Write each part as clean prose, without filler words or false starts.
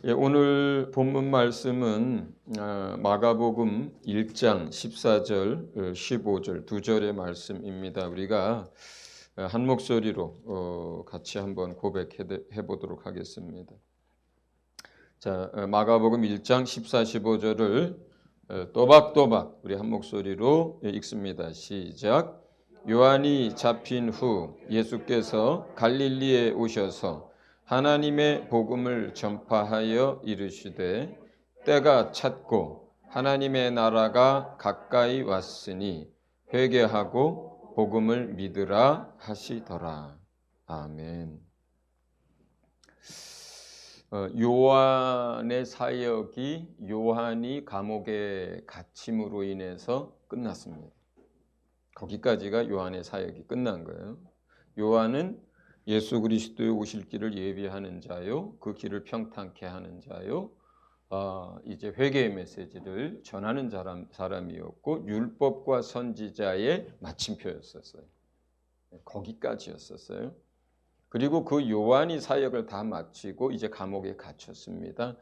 오늘 본문 말씀은 마가복음 1장 14절, 15절 두 절의 말씀입니다. 우리가 한 목소리로 같이 한번 고백해 보도록 하겠습니다. 자, 마가복음 1장 14, 15절을 또박또박 우리 한 목소리로 읽습니다. 시작. 요한이 잡힌 후 예수께서 갈릴리에 오셔서 하나님의 복음을 전파하여 이르시되 때가 찼고 하나님의 나라가 가까이 왔으니 회개하고 복음을 믿으라 하시더라. 아멘. 요한의 사역이 요한이 감옥에 갇힘으로 인해서 끝났습니다. 거기까지가 요한의 사역이 끝난 거예요. 요한은 예수 그리스도의 오실 길을 예비하는 자요, 그 길을 평탄케 하는 자요, 이제 회개의 메시지를 전하는 사람이었고 율법과 선지자의 마침표였었어요. 거기까지였었어요. 그리고 그 요한이 사역을 다 마치고 이제 감옥에 갇혔습니다.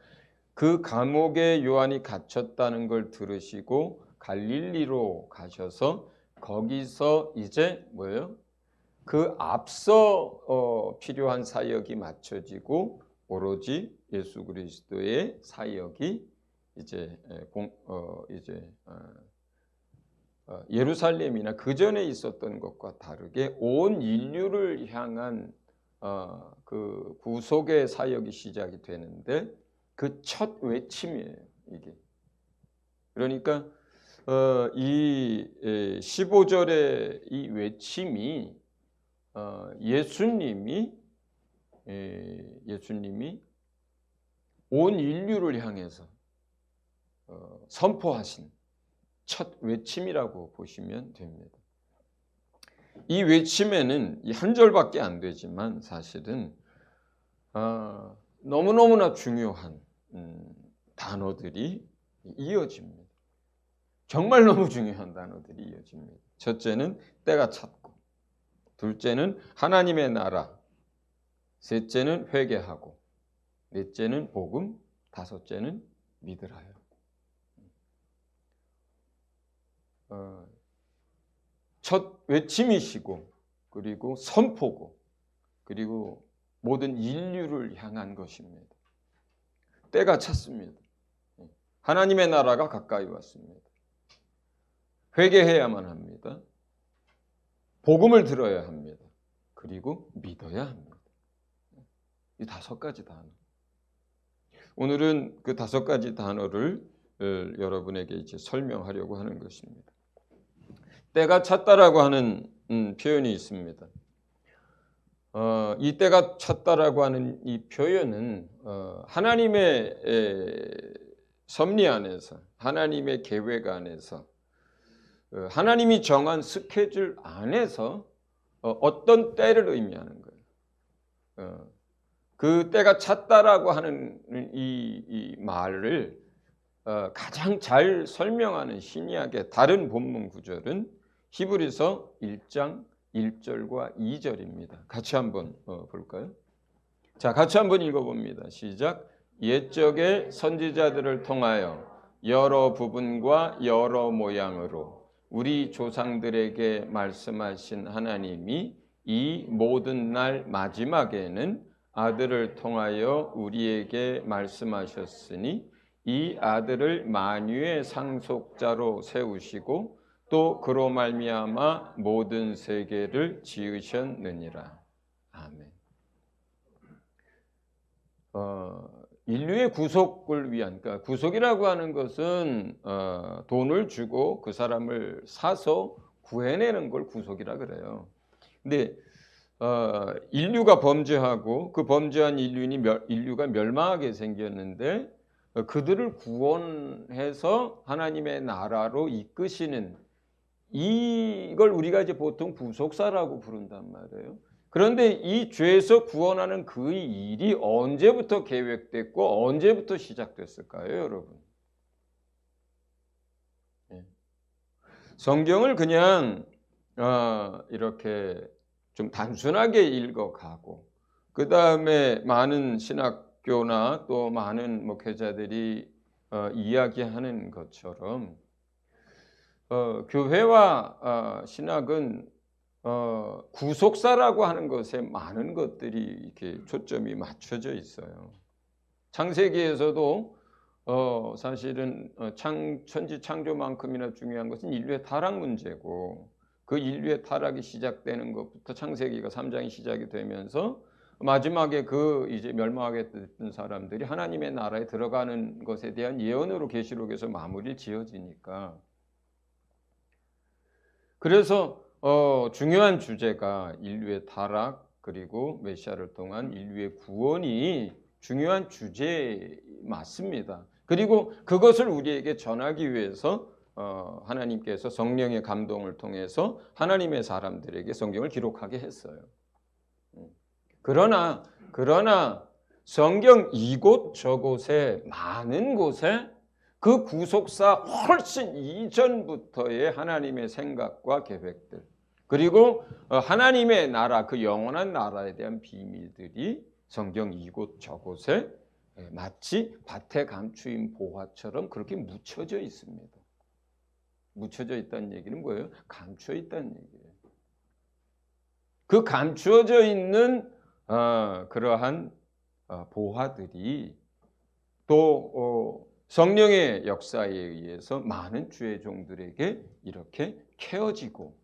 그 감옥에 요한이 갇혔다는 걸 들으시고 갈릴리로 가셔서 거기서 이제 뭐예요? 그 앞서 필요한 사역이 맞춰지고 오로지 예수 그리스도의 사역이 이제 예루살렘이나 그 전에 있었던 것과 다르게 온 인류를 향한 그 구속의 사역이 시작이 되는데 그 첫 외침이에요, 이게. 그러니까 이 15절의 이 외침이 예수님이 온 인류를 향해서 선포하신 첫 외침이라고 보시면 됩니다. 이 외침에는 한 절밖에 안 되지만 사실은 너무너무나 중요한 단어들이 이어집니다. 정말 너무 중요한 단어들이 이어집니다. 첫째는 때가 찼고, 둘째는 하나님의 나라, 셋째는 회개하고, 넷째는 복음, 다섯째는 믿으라요. 첫 외침이시고, 그리고 선포고, 그리고 모든 인류를 향한 것입니다. 때가 찼습니다. 하나님의 나라가 가까이 왔습니다. 회개해야만 합니다. 복음을 들어야 합니다. 그리고 믿어야 합니다. 이 다섯 가지 단어. 오늘은 그 다섯 가지 단어를 여러분에게 이제 설명하려고 하는 것입니다. 때가 찼다라고 하는 표현이 있습니다. 이 때가 찼다라고 하는 이 표현은 하나님의 섭리 안에서, 하나님의 계획 안에서, 하나님이 정한 스케줄 안에서 어떤 때를 의미하는 거예요. 그 때가 찼다라고 하는 이 말을 가장 잘 설명하는 신약의 다른 본문 구절은 히브리서 1장 1절과 2절입니다. 같이 한번 볼까요? 자, 같이 한번 읽어봅니다. 시작. 옛적의 선지자들을 통하여 여러 부분과 여러 모양으로 우리 조상들에게 말씀하신 하나님이 이 모든 날 마지막에는 아들을 통하여 우리에게 말씀하셨으니 이 아들을 만유의 상속자로 세우시고 또 그로 말미암아 모든 세계를 지으셨느니라. 아멘. 인류의 구속을 위한, 그러니까 구속이라고 하는 것은 돈을 주고 그 사람을 사서 구해내는 걸 구속이라 그래요. 근데 인류가 범죄하고 그 범죄한 인류가 멸망하게 생겼는데 그들을 구원해서 하나님의 나라로 이끄시는, 이걸 우리가 이제 보통 구속사라고 부른단 말이에요. 그런데 이 죄에서 구원하는 그 일이 언제부터 계획됐고 언제부터 시작됐을까요, 여러분? 성경을 그냥 이렇게 좀 단순하게 읽어가고 그 다음에 많은 신학 기독교나 또 많은 목회자들이 이야기하는 것처럼 교회와 신학은 구속사라고 하는 것에 많은 것들이 이렇게 초점이 맞춰져 있어요. 창세기에서도 사실은 천지 창조만큼이나 중요한 것은 인류의 타락 문제고, 그 인류의 타락이 시작되는 것부터 창세기가 3장이 시작이 되면서 마지막에 그 이제 멸망하게 됐던 사람들이 하나님의 나라에 들어가는 것에 대한 예언으로 계시록에서 마무리 지어지니까, 그래서 중요한 주제가 인류의 타락 그리고 메시아를 통한 인류의 구원이 중요한 주제 맞습니다. 그리고 그것을 우리에게 전하기 위해서 하나님께서 성령의 감동을 통해서 하나님의 사람들에게 성경을 기록하게 했어요. 그러나 성경 이곳 저곳에 많은 곳에 그 구속사 훨씬 이전부터의 하나님의 생각과 계획들, 그리고 하나님의 나라, 그 영원한 나라에 대한 비밀들이 성경 이곳 저곳에 마치 밭에 감추인 보화처럼 그렇게 묻혀져 있습니다. 묻혀져 있다는 얘기는 뭐예요? 감추어 있다는 얘기예요. 그 감추어져 있는 그러한 보화들이 또 성령의 역사에 의해서 많은 주의 종들에게 이렇게 캐어지고,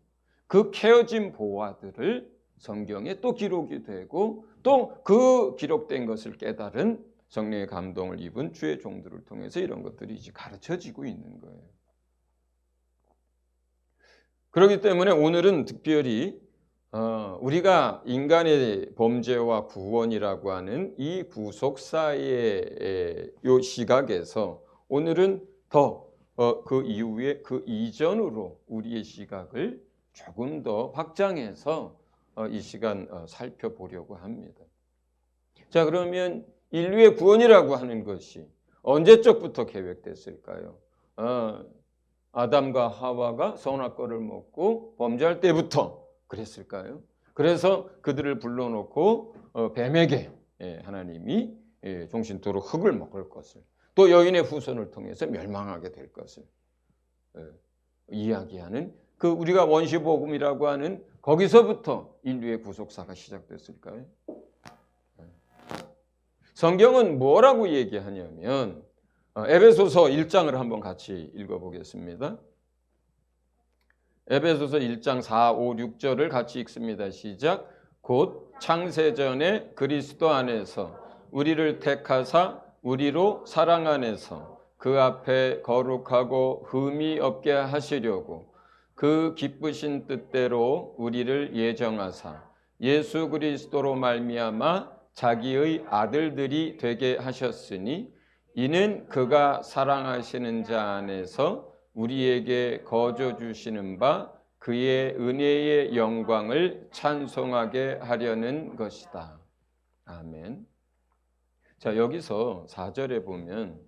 그 캐어진 보화들을 성경에 또 기록이 되고, 또 그 기록된 것을 깨달은 성령의 감동을 입은 주의 종들을 통해서 이런 것들이 이제 가르쳐지고 있는 거예요. 그렇기 때문에 오늘은 특별히 우리가 인간의 범죄와 구원이라고 하는 이 구속사의 요 시각에서 오늘은 더 그 이후에 그 이전으로 우리의 시각을 조금 더 확장해서 이 시간 살펴보려고 합니다. 자, 그러면 인류의 구원이라고 하는 것이 언제적부터 계획됐을까요? 아담과 하와가 선악과를 먹고 범죄할 때부터 그랬을까요? 그래서 그들을 불러놓고 뱀에게 하나님이 종신토록 흙을 먹을 것을, 또 여인의 후손을 통해서 멸망하게 될 것을 이야기하는 그 우리가 원시복음이라고 하는 거기서부터 인류의 구속사가 시작됐을까요? 성경은 뭐라고 얘기하냐면 에베소서 1장을 한번 같이 읽어보겠습니다. 에베소서 1장 4, 5, 6절을 같이 읽습니다. 시작. 곧 창세전에 그리스도 안에서 우리를 택하사 우리로 사랑 안에서 그 앞에 거룩하고 흠이 없게 하시려고 그 기쁘신 뜻대로 우리를 예정하사 예수 그리스도로 말미암아 자기의 아들들이 되게 하셨으니 이는 그가 사랑하시는 자 안에서 우리에게 거저 주시는 바 그의 은혜의 영광을 찬송하게 하려는 것이다. 아멘. 자, 여기서 4절에 보면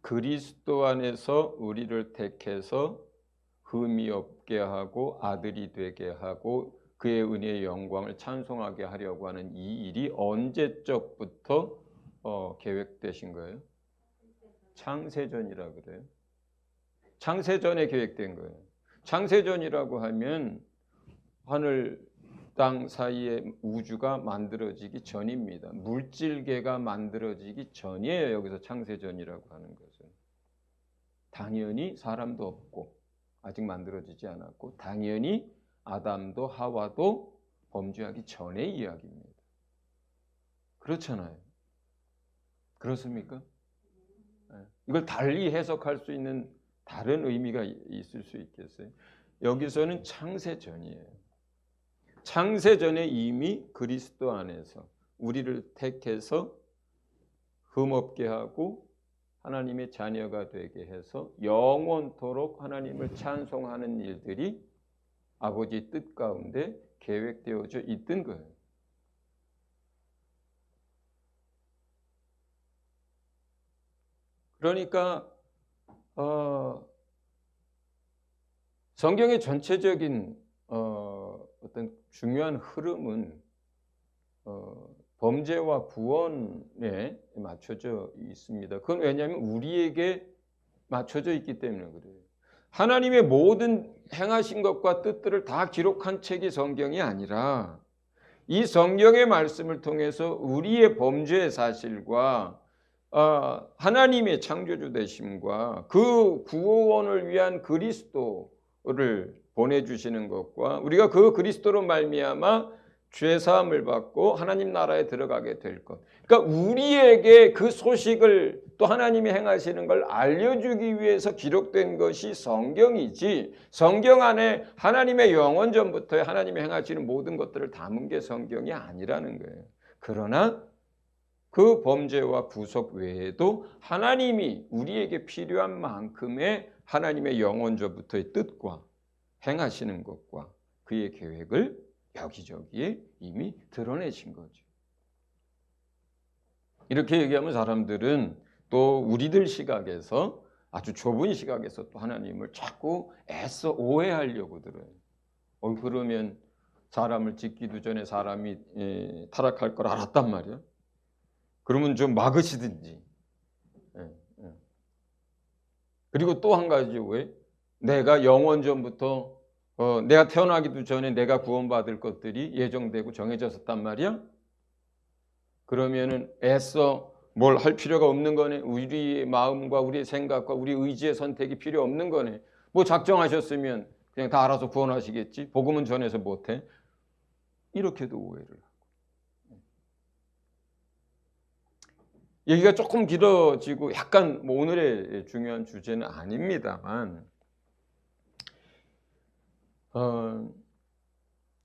그리스도 안에서 우리를 택해서 흠이 없게 하고 아들이 되게 하고 그의 은혜의 영광을 찬송하게 하려고 하는 이 일이 언제적부터 계획되신 거예요? 창세전이라 그래요. 창세전에 계획된 거예요. 창세전이라고 하면 하늘 땅 사이에 우주가 만들어지기 전입니다. 물질계가 만들어지기 전이에요. 여기서 창세전이라고 하는 것은. 당연히 사람도 없고 아직 만들어지지 않았고 당연히 아담도 하와도 범죄하기 전의 이야기입니다. 그렇잖아요. 그렇습니까? 이걸 달리 해석할 수 있는 다른 의미가 있을 수 있겠어요? 여기서는 창세전이에요. 창세전에 이미 그리스도 안에서 우리를 택해서 흠없게 하고 하나님의 자녀가 되게 해서 영원토록 하나님을 찬송하는 일들이 아버지 뜻 가운데 계획되어져 있던 거예요. 그러니까 성경의 전체적인 어떤 중요한 흐름은 범죄와 구원에 맞춰져 있습니다. 그건 왜냐하면 우리에게 맞춰져 있기 때문에 그래요. 하나님의 모든 행하신 것과 뜻들을 다 기록한 책이 성경이 아니라 이 성경의 말씀을 통해서 우리의 범죄의 사실과 하나님의 창조주 되심과 그 구원을 위한 그리스도를 보내주시는 것과 우리가 그 그리스도로 말미암아 죄 사함을 받고 하나님 나라에 들어가게 될 것. 그러니까 우리에게 그 소식을 또 하나님이 행하시는 걸 알려주기 위해서 기록된 것이 성경이지, 성경 안에 하나님의 영원 전부터 하나님이 행하시는 모든 것들을 담은 게 성경이 아니라는 거예요. 그러나 그 범죄와 구속 외에도 하나님이 우리에게 필요한 만큼의 하나님의 영원전부터의 뜻과 행하시는 것과 그의 계획을 여기저기에 이미 드러내신 거죠. 이렇게 얘기하면 사람들은 또 우리들 시각에서 아주 좁은 시각에서 또 하나님을 자꾸 애써 오해하려고 들어요. 그러면 사람을 짓기도 전에 사람이 타락할 걸 알았단 말이야. 그러면 좀 막으시든지. 그리고 또 한 가지 왜? 내가 영원전부터 내가 태어나기도 전에 내가 구원받을 것들이 예정되고 정해졌었단 말이야. 그러면은 애써 뭘 할 필요가 없는 거네. 우리의 마음과 우리의 생각과 우리 의지의 선택이 필요 없는 거네. 뭐 작정하셨으면 그냥 다 알아서 구원하시겠지. 복음은 전해서 못해. 이렇게도 오해를 하고. 얘기가 조금 길어지고 약간 뭐 오늘의 중요한 주제는 아닙니다만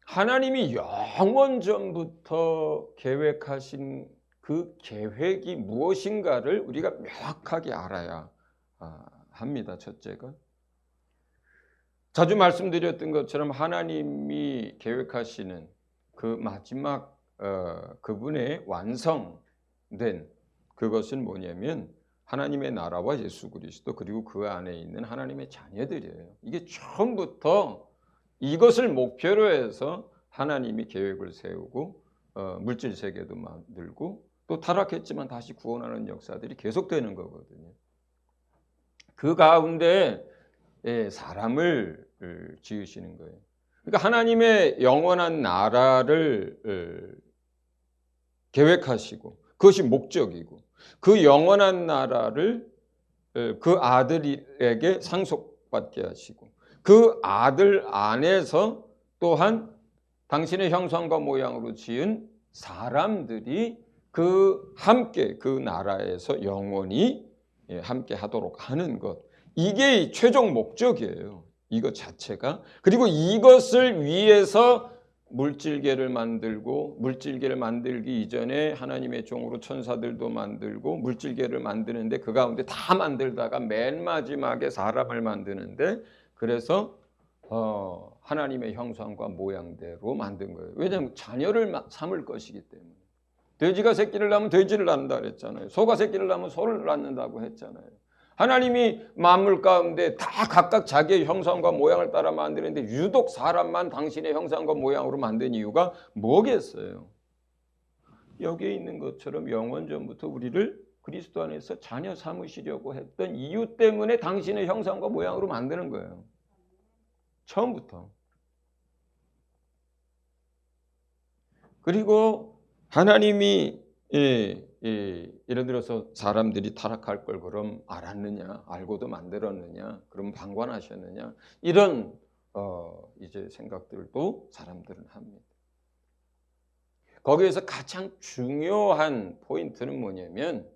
하나님이 영원전부터 계획하신 그 계획이 무엇인가를 우리가 명확하게 알아야 합니다. 첫째가. 자주 말씀드렸던 것처럼 하나님이 계획하시는 그 마지막 그분의 완성된 그것은 뭐냐면 하나님의 나라와 예수 그리스도 그리고 그 안에 있는 하나님의 자녀들이에요. 이게 처음부터 이것을 목표로 해서 하나님이 계획을 세우고 물질 세계도 만들고 또 타락했지만 다시 구원하는 역사들이 계속되는 거거든요. 그 가운데 사람을 지으시는 거예요. 그러니까 하나님의 영원한 나라를 계획하시고 그것이 목적이고 그 영원한 나라를 그 아들에게 상속받게 하시고 그 아들 안에서 또한 당신의 형상과 모양으로 지은 사람들이 함께 그 나라에서 영원히 함께 하도록 하는 것. 이게 최종 목적이에요. 이것 자체가. 그리고 이것을 위해서 물질계를 만들고 물질계를 만들기 이전에 하나님의 종으로 천사들도 만들고 물질계를 만드는데 그 가운데 다 만들다가 맨 마지막에 사람을 만드는데 그래서 하나님의 형상과 모양대로 만든 거예요. 왜냐하면 자녀를 삼을 것이기 때문에. 돼지가 새끼를 낳으면 돼지를 낳는다 그랬잖아요. 소가 새끼를 낳으면 소를 낳는다고 했잖아요. 하나님이 만물 가운데 다 각각 자기의 형상과 모양을 따라 만드는데 유독 사람만 당신의 형상과 모양으로 만든 이유가 뭐겠어요? 여기에 있는 것처럼 영원전부터 우리를 그리스도 안에서 자녀 삼으시려고 했던 이유 때문에 당신의 형상과 모양으로 만드는 거예요. 처음부터. 그리고 하나님이 예를 들어서 사람들이 타락할 걸 그럼 알았느냐, 알고도 만들었느냐, 그럼 방관하셨느냐 이런 이제 생각들도 사람들은 합니다. 거기에서 가장 중요한 포인트는 뭐냐면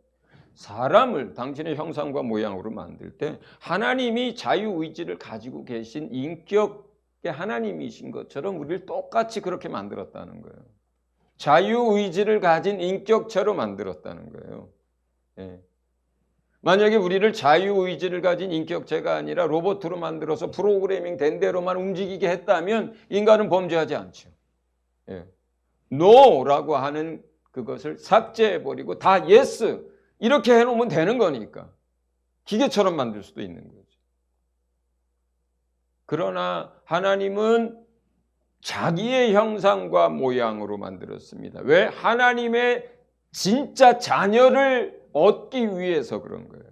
사람을 당신의 형상과 모양으로 만들 때 하나님이 자유의지를 가지고 계신 인격의 하나님이신 것처럼 우리를 똑같이 그렇게 만들었다는 거예요. 자유의지를 가진 인격체로 만들었다는 거예요. 만약에 우리를 자유의지를 가진 인격체가 아니라 로봇으로 만들어서 프로그래밍 된 대로만 움직이게 했다면 인간은 범죄하지 않죠. NO라고 하는 그것을 삭제해버리고 다 yes 이렇게 해놓으면 되는 거니까 기계처럼 만들 수도 있는 거죠. 그러나 하나님은 자기의 형상과 모양으로 만들었습니다. 왜? 하나님의 진짜 자녀를 얻기 위해서 그런 거예요.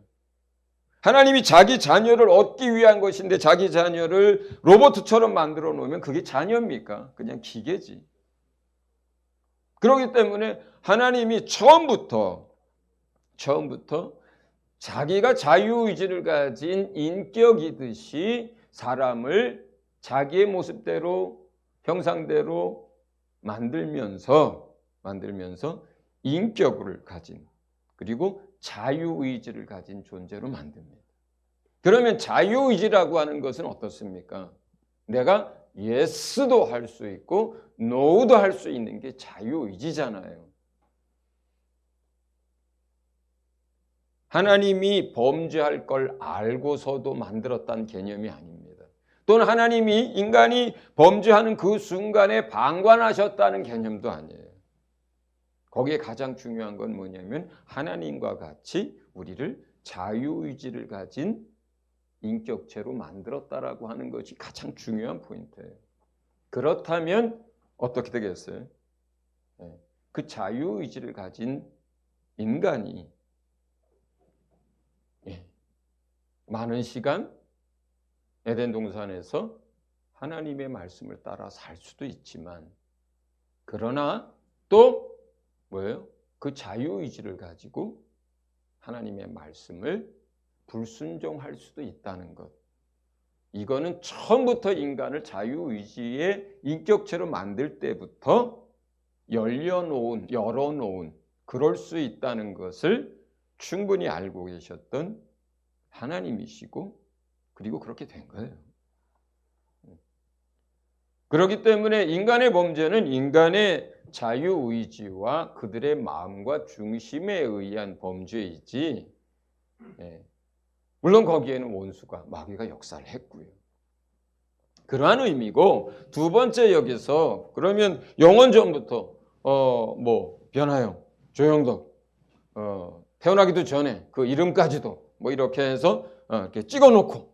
하나님이 자기 자녀를 얻기 위한 것인데 자기 자녀를 로봇처럼 만들어 놓으면 그게 자녀입니까? 그냥 기계지. 그렇기 때문에 하나님이 처음부터 자기가 자유의지를 가진 인격이듯이 사람을 자기의 모습대로 형상대로 만들면서 인격을 가진 그리고 자유의지를 가진 존재로 만듭니다. 그러면 자유의지라고 하는 것은 어떻습니까? 내가 예스도 할 수 있고 노도 할 수 있는 게 자유의지잖아요. 하나님이 범죄할 걸 알고서도 만들었다는 개념이 아닙니다. 또는 하나님이 인간이 범죄하는 그 순간에 방관하셨다는 개념도 아니에요. 거기에 가장 중요한 건 뭐냐면 하나님과 같이 우리를 자유의지를 가진 인격체로 만들었다라고 하는 것이 가장 중요한 포인트예요. 그렇다면 어떻게 되겠어요? 그 자유의지를 가진 인간이 많은 시간 에덴 동산에서 하나님의 말씀을 따라 살 수도 있지만 그러나 또 뭐예요? 그 자유의지를 가지고 하나님의 말씀을 불순종할 수도 있다는 것. 이거는 처음부터 인간을 자유의지의 인격체로 만들 때부터 열어놓은 그럴 수 있다는 것을 충분히 알고 계셨던 하나님이시고 그리고 그렇게 된 거예요. 그렇기 때문에 인간의 범죄는 인간의 자유의지와 그들의 마음과 중심에 의한 범죄이지 물론 거기에는 원수가 마귀가 역사를 했고요. 그러한 의미고 두 번째 여기서 그러면 영원 전부터 변화영, 조영덕 태어나기도 전에 그 이름까지도 이렇게 해서 이렇게 찍어놓고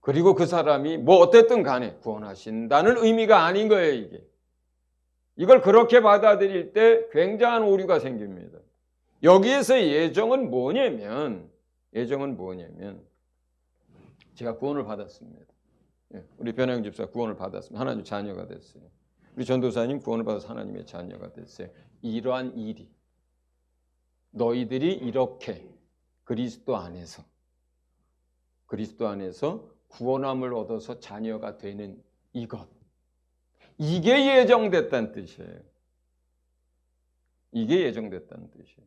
그리고 그 사람이 어땠든 간에 구원하신다는 의미가 아닌 거예요. 이걸 그렇게 받아들일 때 굉장한 오류가 생깁니다. 여기에서의 예정은 뭐냐면 제가 구원을 받았습니다. 우리 변호영 집사가 구원을 받았습니다. 하나님 자녀가 됐어요. 우리 전도사님 구원을 받아서 하나님의 자녀가 됐어요. 이러한 일이 너희들이 이렇게 그리스도 안에서 구원함을 얻어서 자녀가 되는 이게 예정됐다는 뜻이에요. 이게 예정됐다는 뜻이에요.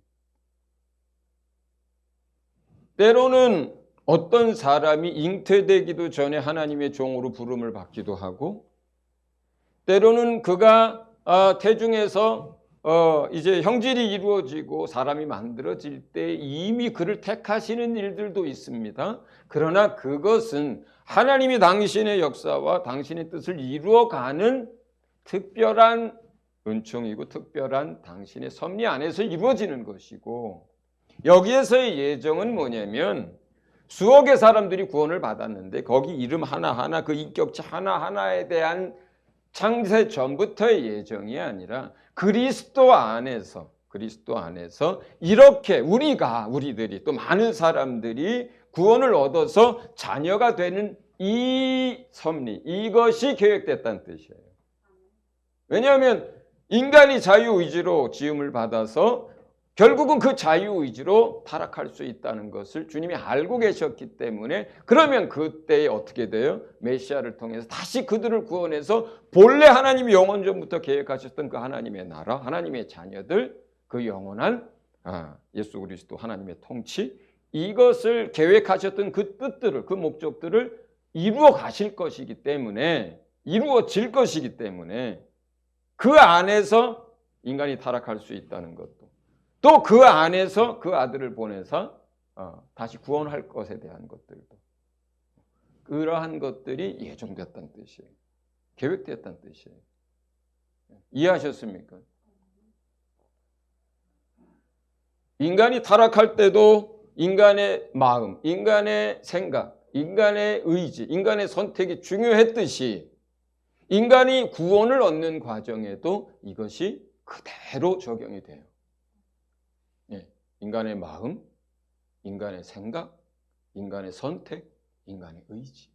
때로는 어떤 사람이 잉태되기도 전에 하나님의 종으로 부름을 받기도 하고 때로는 그가 태중에서 이제 형질이 이루어지고 사람이 만들어질 때 이미 그를 택하시는 일들도 있습니다. 그러나 그것은 하나님이 당신의 역사와 당신의 뜻을 이루어가는 특별한 은총이고 특별한 당신의 섭리 안에서 이루어지는 것이고 여기에서의 예정은 뭐냐면 수억의 사람들이 구원을 받았는데 거기 이름 하나하나 그 인격체 하나하나에 대한 창세 전부터의 예정이 아니라 그리스도 안에서 이렇게 우리들이 또 많은 사람들이 구원을 얻어서 자녀가 되는 이 섭리, 이것이 계획됐다는 뜻이에요. 왜냐하면 인간이 자유의지로 지음을 받아서 결국은 그 자유의지로 타락할 수 있다는 것을 주님이 알고 계셨기 때문에 그러면 그때에 어떻게 돼요? 메시아를 통해서 다시 그들을 구원해서 본래 하나님이 영원 전부터 계획하셨던 그 하나님의 나라, 하나님의 자녀들, 그 영원한 예수 그리스도 하나님의 통치 이것을 계획하셨던 그 뜻들을 그 목적들을 이루어질 것이기 때문에 그 안에서 인간이 타락할 수 있다는 것도 또 그 안에서 그 아들을 보내서 다시 구원할 것에 대한 것들도 그러한 것들이 예정됐다는 뜻이에요. 계획됐다는 뜻이에요. 이해하셨습니까? 인간이 타락할 때도 인간의 마음, 인간의 생각, 인간의 의지, 인간의 선택이 중요했듯이 인간이 구원을 얻는 과정에도 이것이 그대로 적용이 돼요. 예, 인간의 마음, 인간의 생각, 인간의 선택, 인간의 의지.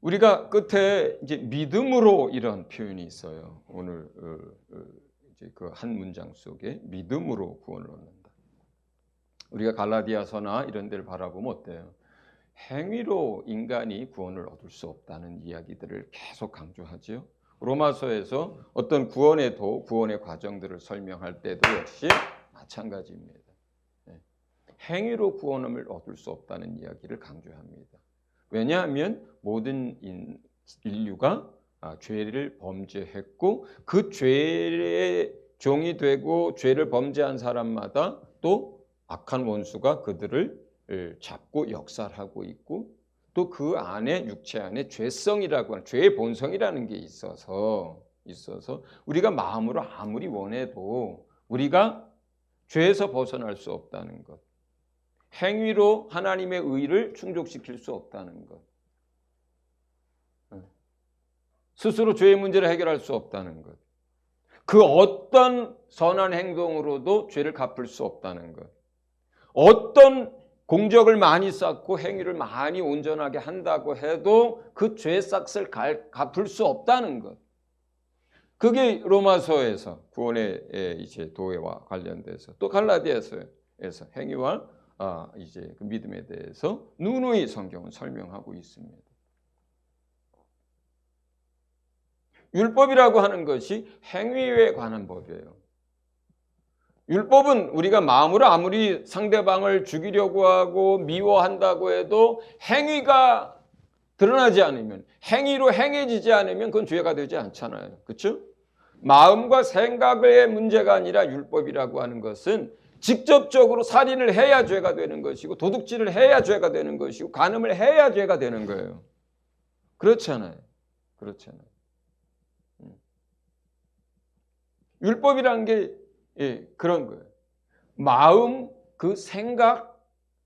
우리가 끝에 이제 믿음으로 이런 표현이 있어요. 오늘 이제 그 한 문장 속에 믿음으로 구원을 얻는다. 우리가 갈라디아서나 이런 데를 바라보면 어때요? 행위로 인간이 구원을 얻을 수 없다는 이야기들을 계속 강조하지요. 로마서에서 어떤 구원의 과정들을 설명할 때도 역시 마찬가지입니다. 행위로 구원을 얻을 수 없다는 이야기를 강조합니다. 왜냐하면 모든 인류가 죄를 범죄했고 그 죄의 종이 되고 죄를 범죄한 사람마다 또 악한 원수가 그들을 잡고 역살하고 있고 또 그 안에 육체 안에 죄성이라고 하는 죄의 본성이라는 게 있어서 우리가 마음으로 아무리 원해도 우리가 죄에서 벗어날 수 없다는 것. 행위로 하나님의 의를 충족시킬 수 없다는 것. 스스로 죄의 문제를 해결할 수 없다는 것. 그 어떤 선한 행동으로도 죄를 갚을 수 없다는 것. 어떤 공적을 많이 쌓고 행위를 많이 온전하게 한다고 해도 그 죄 싹을 갚을 수 없다는 것. 그게 로마서에서 구원의 이제 도회와 관련돼서 또 갈라디아서에서 행위와 이제 그 믿음에 대해서 누누이 성경은 설명하고 있습니다. 율법이라고 하는 것이 행위에 관한 법이에요. 율법은 우리가 마음으로 아무리 상대방을 죽이려고 하고 미워한다고 해도 행위가 드러나지 않으면, 행위로 행해지지 않으면 그건 죄가 되지 않잖아요. 그렇죠? 마음과 생각의 문제가 아니라 율법이라고 하는 것은 직접적으로 살인을 해야 죄가 되는 것이고 도둑질을 해야 죄가 되는 것이고 간음을 해야 죄가 되는 거예요. 그렇잖아요. 그렇잖아요. 율법이라는 게 그런 거예요. 마음, 그 생각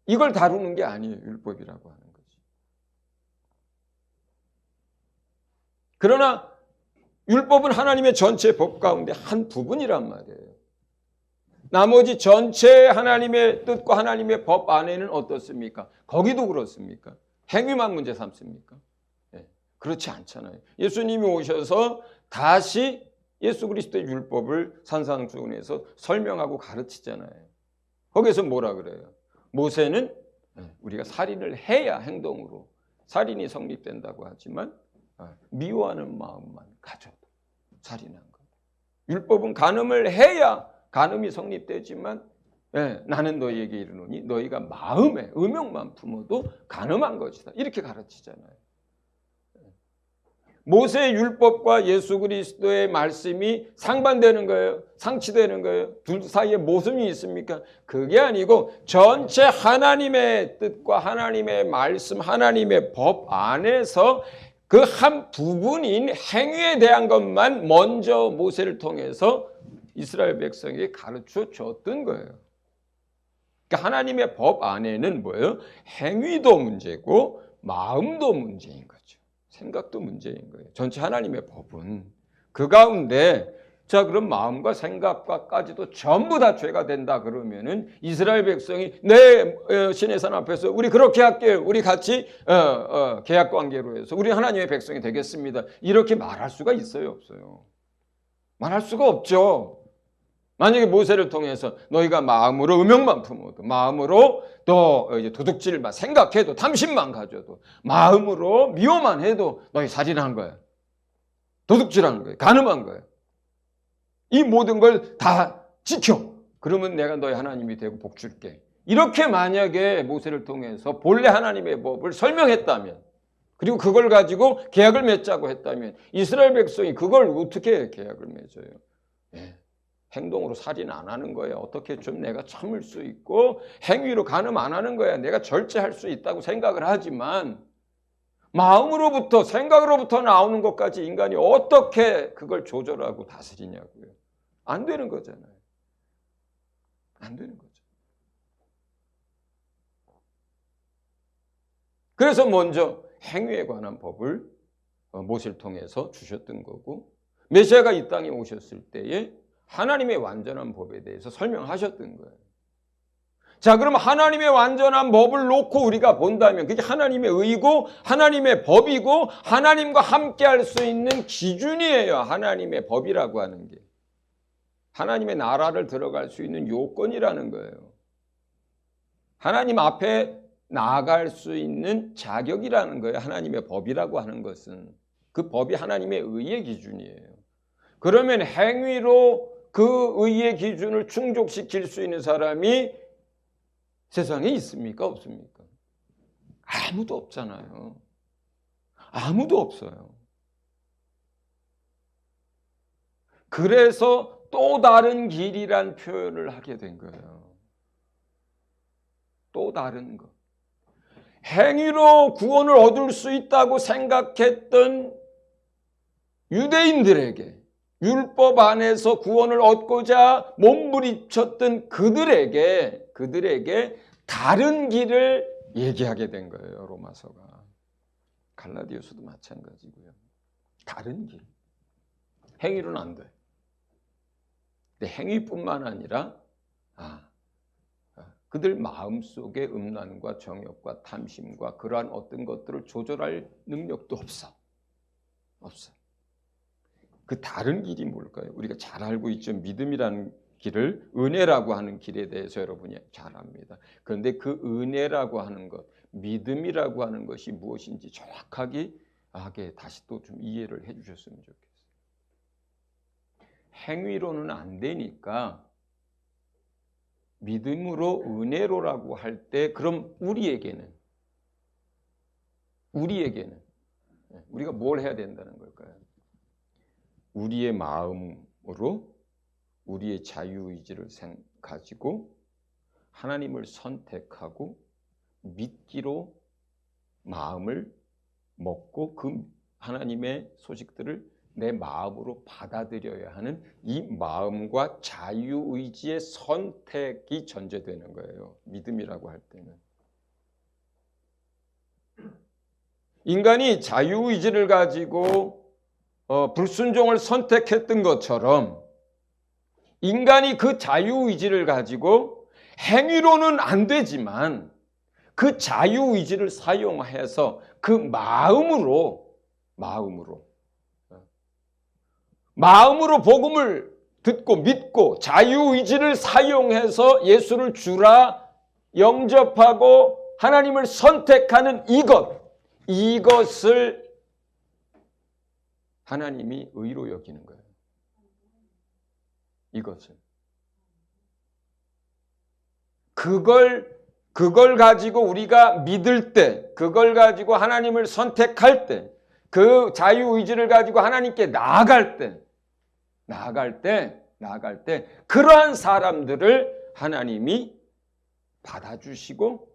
이걸 다루는 게 아니에요. 율법이라고 하는 것이. 그러나 율법은 하나님의 전체 법 가운데 한 부분이란 말이에요. 나머지 전체 하나님의 뜻과 하나님의 법 안에는 어떻습니까? 거기도 그렇습니까? 행위만 문제 삼습니까? 그렇지 않잖아요. 예수님이 오셔서 다시 예수 그리스도의 율법을 산상수훈에서 설명하고 가르치잖아요. 거기서 뭐라 그래요? 모세는 우리가 살인을 해야 행동으로 살인이 성립된다고 하지만 미워하는 마음만 가져도 살인한 것. 율법은 간음을 해야 간음이 성립되지만 나는 너희에게 이르노니 너희가 마음에 음욕만 품어도 간음한 것이다. 이렇게 가르치잖아요. 모세의 율법과 예수 그리스도의 말씀이 상반되는 거예요? 상치되는 거예요? 둘 사이에 모순이 있습니까? 그게 아니고 전체 하나님의 뜻과 하나님의 말씀, 하나님의 법 안에서 그 한 부분인 행위에 대한 것만 먼저 모세를 통해서 이스라엘 백성에게 가르쳐 줬던 거예요. 그러니까 하나님의 법 안에는 뭐예요? 행위도 문제고 마음도 문제인 거죠. 생각도 문제인 거예요. 전체 하나님의 법은. 그 가운데 자 그럼 마음과 생각과까지도 전부 다 죄가 된다 그러면은 이스라엘 백성이 네 신의 산 앞에서 우리 그렇게 할게요. 우리 같이 계약 관계로 해서 우리 하나님의 백성이 되겠습니다. 이렇게 말할 수가 있어요, 없어요? 말할 수가 없죠. 만약에 모세를 통해서 너희가 마음으로 음욕만 품어도 마음으로 또 도둑질만 생각해도 탐심만 가져도 마음으로 미워만 해도 너희 살인한 거야. 도둑질한 거야. 간음한 거야. 이 모든 걸 다 지켜. 그러면 내가 너희 하나님이 되고 복 줄게. 이렇게 만약에 모세를 통해서 본래 하나님의 법을 설명했다면 그리고 그걸 가지고 계약을 맺자고 했다면 이스라엘 백성이 그걸 어떻게 계약을 맺어요? 행동으로 살인 안 하는 거야. 어떻게 좀 내가 참을 수 있고 행위로 간음 안 하는 거야. 내가 절제할 수 있다고 생각을 하지만 마음으로부터 생각으로부터 나오는 것까지 인간이 어떻게 그걸 조절하고 다스리냐고요. 안 되는 거잖아요. 안 되는 거죠. 그래서 먼저 행위에 관한 법을 모세를 통해서 주셨던 거고, 메시아가 이 땅에 오셨을 때에 하나님의 완전한 법에 대해서 설명하셨던 거예요. 자, 그럼 하나님의 완전한 법을 놓고 우리가 본다면 그게 하나님의 의고 하나님의 법이고 하나님과 함께 할 수 있는 기준이에요. 하나님의 법이라고 하는 게. 하나님의 나라를 들어갈 수 있는 요건이라는 거예요. 하나님 앞에 나아갈 수 있는 자격이라는 거예요. 하나님의 법이라고 하는 것은. 그 법이 하나님의 의의 기준이에요. 그러면 행위로 그 의의 기준을 충족시킬 수 있는 사람이 세상에 있습니까? 없습니까? 아무도 없잖아요. 아무도 없어요. 그래서 또 다른 길이란 표현을 하게 된 거예요. 또 다른 것. 행위로 구원을 얻을 수 있다고 생각했던 유대인들에게, 율법 안에서 구원을 얻고자 몸부림쳤던 그들에게 다른 길을 얘기하게 된 거예요. 로마서가. 갈라디아서도 마찬가지고요. 다른 길. 행위로는 안 돼. 근데 행위뿐만 아니라 그들 마음속의 음란과 정욕과 탐심과 그러한 어떤 것들을 조절할 능력도 없어. 그 다른 길이 뭘까요? 우리가 잘 알고 있죠. 믿음이라는 길을, 은혜라고 하는 길에 대해서 여러분이 잘 압니다. 그런데 그 은혜라고 하는 것, 믿음이라고 하는 것이 무엇인지 정확하게 다시 또 좀 이해를 해 주셨으면 좋겠어요. 행위로는 안 되니까 믿음으로 은혜로라고 할 때 그럼 우리에게는 우리가 뭘 해야 된다는 걸까요? 우리의 마음으로 우리의 자유의지를 가지고 하나님을 선택하고 믿기로 마음을 먹고 그 하나님의 소식들을 내 마음으로 받아들여야 하는 이 마음과 자유의지의 선택이 전제되는 거예요. 믿음이라고 할 때는. 인간이 자유의지를 가지고 불순종을 선택했던 것처럼 인간이 그 자유의지를 가지고 행위로는 안 되지만 그 자유의지를 사용해서 그 마음으로 복음을 듣고 믿고 자유의지를 사용해서 예수를 주라 영접하고 하나님을 선택하는 이것을 하나님이 의로 여기는 거예요. 이것을. 그걸 가지고 우리가 믿을 때, 그걸 가지고 하나님을 선택할 때, 그 자유의지를 가지고 하나님께 나아갈 때 그러한 사람들을 하나님이 받아주시고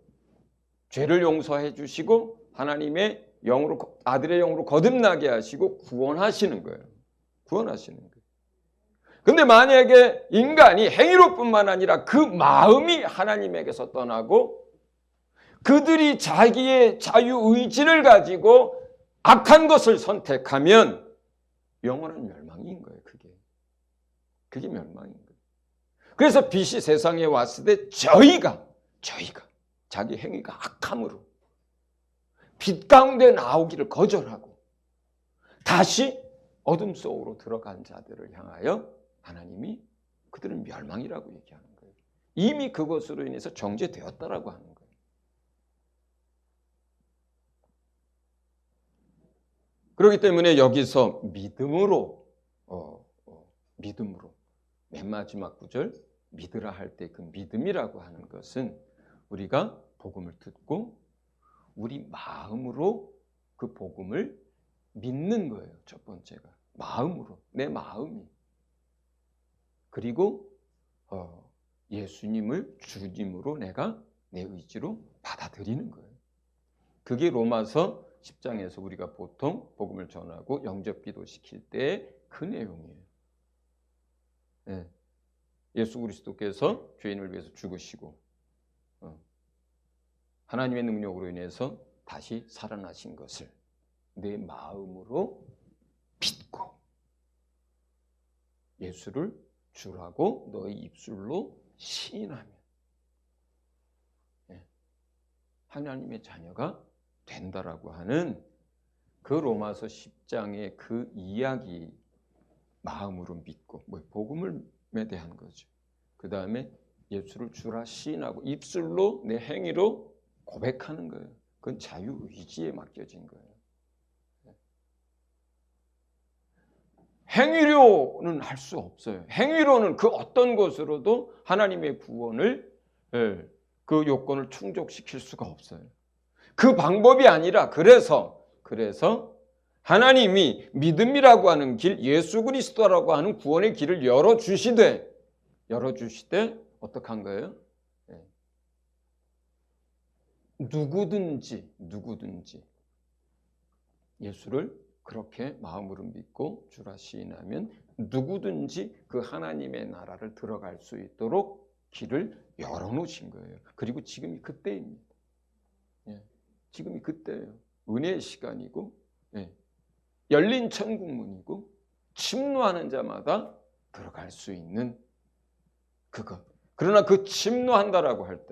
죄를 용서해 주시고 하나님의 영으로, 아들의 영으로 거듭나게 하시고 구원하시는 거예요. 근데 만약에 인간이 행위로뿐만 아니라 그 마음이 하나님에게서 떠나고 그들이 자기의 자유의지를 가지고 악한 것을 선택하면 영원한 멸망인 거예요. 그게 멸망인 거예요. 그래서 빛이 세상에 왔을 때 저희가 자기 행위가 악함으로 빛 가운데 나오기를 거절하고 다시 어둠 속으로 들어간 자들을 향하여 하나님이 그들은 멸망이라고 얘기하는 거예요. 이미 그것으로 인해서 정죄되었다라고 하는 거예요. 그렇기 때문에 여기서 믿음으로 맨 마지막 구절 믿으라 할 때 그 믿음이라고 하는 것은 우리가 복음을 듣고 우리 마음으로 그 복음을 믿는 거예요. 첫 번째가 마음으로, 내 마음이. 그리고 예수님을 주님으로 내가 내 의지로 받아들이는 거예요. 그게 로마서 10장에서 우리가 보통 복음을 전하고 영접기도 시킬 때 그 내용이에요. 네. 예수 그리스도께서 죄인을 위해서 죽으시고 하나님의 능력으로 인해서 다시 살아나신 것을 내 마음으로 믿고 예수를 주라고 너의 입술로 시인하면 하나님의 자녀가 된다라고 하는 그 로마서 10장의 그 이야기 마음으로 믿고 복음에 대한 거죠. 그 다음에 예수를 주라 시인하고 입술로 내 행위로 고백하는 거예요. 그건 자유의지에 맡겨진 거예요. 행위로는 할 수 없어요. 행위로는 그 어떤 것으로도 하나님의 구원을 그 요건을 충족시킬 수가 없어요. 그 방법이 아니라 그래서 하나님이 믿음이라고 하는 길, 예수 그리스도라고 하는 구원의 길을 열어주시되 어떻게 한 거예요? 누구든지 예수를 그렇게 마음으로 믿고 주라 시인하면 누구든지 그 하나님의 나라를 들어갈 수 있도록 길을 열어놓으신 거예요. 그리고 지금이 그때입니다. 지금이 그때예요. 은혜의 시간이고 열린 천국문이고 침노하는 자마다 들어갈 수 있는 그것. 그러나 그 침노한다라고 할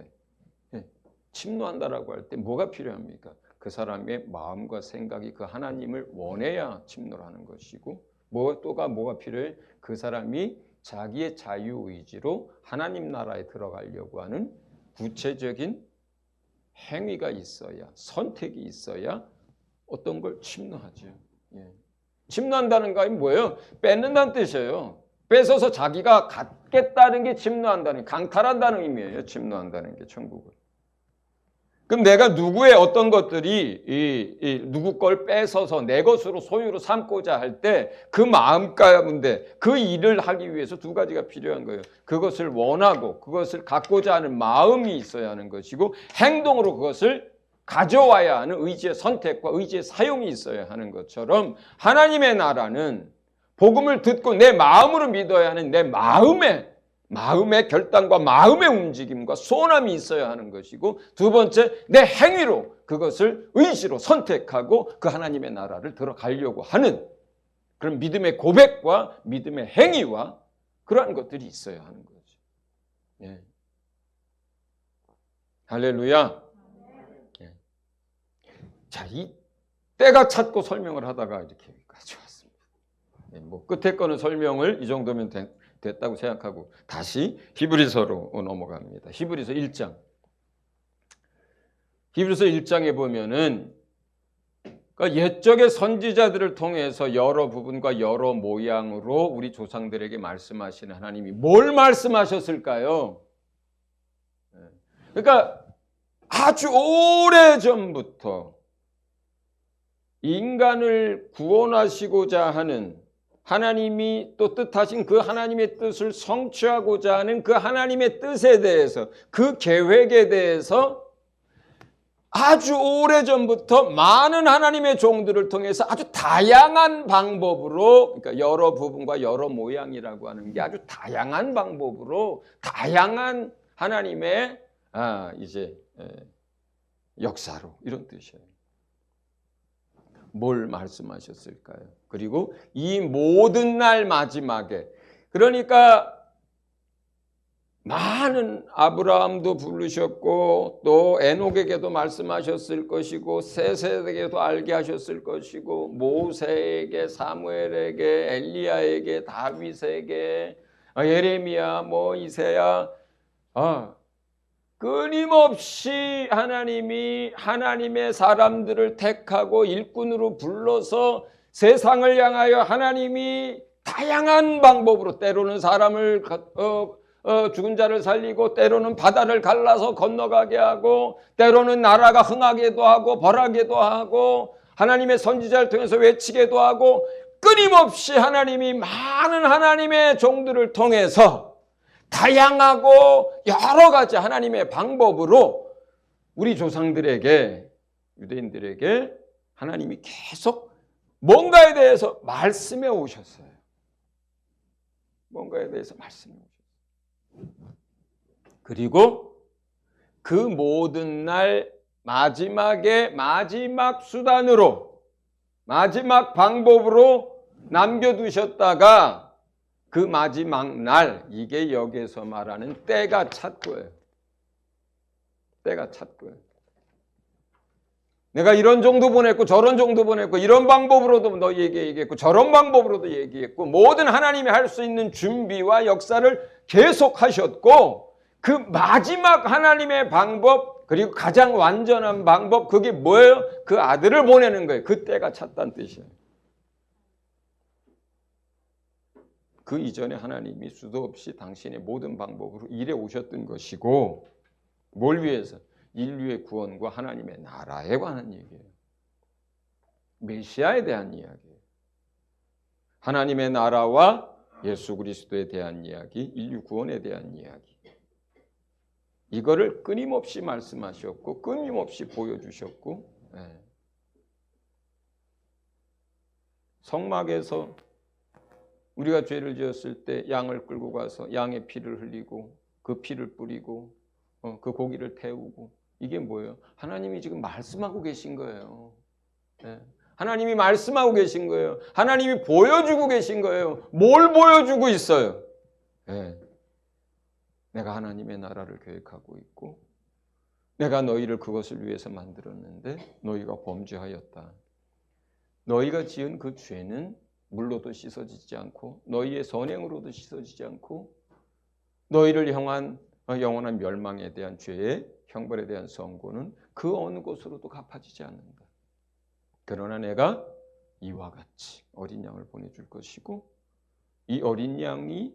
때 뭐가 필요합니까? 그 사람의 마음과 생각이 그 하나님을 원해야 침노를 하는 것이고 뭐가 필요해? 그 사람이 자기의 자유의지로 하나님 나라에 들어가려고 하는 구체적인 행위가 있어야, 선택이 있어야 어떤 걸 침노하죠. 침노한다는 거 뭐예요? 뺏는다는 뜻이에요. 뺏어서 자기가 갖겠다는 게 침노한다는, 강탈한다는 의미예요. 침노한다는 게 천국을. 그럼 내가 누구의 어떤 것들이 누구 걸 뺏어서 내 것으로 소유로 삼고자 할 때 그 마음 가운데 그 일을 하기 위해서 두 가지가 필요한 거예요. 그것을 원하고 그것을 갖고자 하는 마음이 있어야 하는 것이고 행동으로 그것을 가져와야 하는 의지의 선택과 의지의 사용이 있어야 하는 것처럼 하나님의 나라는 복음을 듣고 내 마음으로 믿어야 하는 내 마음의 결단과 마음의 움직임과 소원함이 있어야 하는 것이고 두 번째 내 행위로 그것을 의지로 선택하고 그 하나님의 나라를 들어가려고 하는 그런 믿음의 고백과 믿음의 행위와 그러한 것들이 있어야 하는 거죠. 할렐루야. 자, 이 때가 찼고 설명을 하다가 이렇게 여기까지 왔습니다. 끝에 거는 설명을 이 정도면 됐다고 생각하고 다시 히브리서로 넘어갑니다. 히브리서 1장. 히브리서 1장에 보면은 그러니까 옛적의 선지자들을 통해서 여러 부분과 여러 모양으로 우리 조상들에게 말씀하시는 하나님이 뭘 말씀하셨을까요? 그러니까 아주 오래전부터 인간을 구원하시고자 하는 하나님이 또 뜻하신 그 하나님의 뜻을 성취하고자 하는 그 하나님의 뜻에 대해서 그 계획에 대해서 아주 오래전부터 많은 하나님의 종들을 통해서 아주 다양한 방법으로 그러니까 여러 부분과 여러 모양이라고 하는 게 아주 다양한 방법으로 다양한 하나님의 역사로 이런 뜻이에요. 뭘 말씀하셨을까요? 그리고 이 모든 날 마지막에 그러니까 많은 아브라함도 부르셨고 또 에녹에게도 말씀하셨을 것이고 셋에게도 알게 하셨을 것이고 모세에게 사무엘에게 엘리야에게 다윗에게 예레미야 이새야 끊임없이 하나님이 하나님의 사람들을 택하고 일꾼으로 불러서 세상을 향하여 하나님이 다양한 방법으로 때로는 사람을 죽은 자를 살리고 때로는 바다를 갈라서 건너가게 하고 때로는 나라가 흥하게도 하고 벌하게도 하고 하나님의 선지자를 통해서 외치게도 하고 끊임없이 하나님이 많은 하나님의 종들을 통해서 다양하고 여러 가지 하나님의 방법으로 우리 조상들에게 유대인들에게 하나님이 계속 뭔가에 대해서 말씀해 오셨어요. 뭔가에 대해서 말씀해 오셨어요. 그리고 그 모든 날 마지막에 마지막 수단으로 마지막 방법으로 남겨두셨다가 그 마지막 날 이게 여기에서 말하는 때가 찼고예요. 때가 찼고요. 내가 이런 정도 보냈고 저런 정도 보냈고 이런 방법으로도 너희에게 얘기했고 저런 방법으로도 얘기했고 모든 하나님이 할 수 있는 준비와 역사를 계속하셨고 그 마지막 하나님의 방법 그리고 가장 완전한 방법 그게 뭐예요? 그 아들을 보내는 거예요. 그 때가 찼다는 뜻이에요. 그 이전에 하나님이 수도 없이 당신의 모든 방법으로 일해 오셨던 것이고 뭘 위해서? 인류의 구원과 하나님의 나라에 관한 얘기예요. 메시아에 대한 이야기예요. 하나님의 나라와 예수 그리스도에 대한 이야기, 인류 구원에 대한 이야기. 이거를 끊임없이 말씀하셨고 끊임없이 보여주셨고 성막에서 우리가 죄를 지었을 때 양을 끌고 가서 양의 피를 흘리고 그 피를 뿌리고 그 고기를 태우고 이게 뭐예요? 하나님이 지금 말씀하고 계신 거예요. 하나님이 말씀하고 계신 거예요. 하나님이 보여주고 계신 거예요. 뭘 보여주고 있어요? 내가 하나님의 나라를 계획하고 있고 내가 너희를 그것을 위해서 만들었는데 너희가 범죄하였다. 너희가 지은 그 죄는 물로도 씻어지지 않고 너희의 선행으로도 씻어지지 않고 너희를 향한 영원한 멸망에 대한 죄의 형벌에 대한 선고는 그 어느 곳으로도 갚아지지 않는다. 그러나 내가 이와 같이 어린 양을 보내줄 것이고 이 어린 양이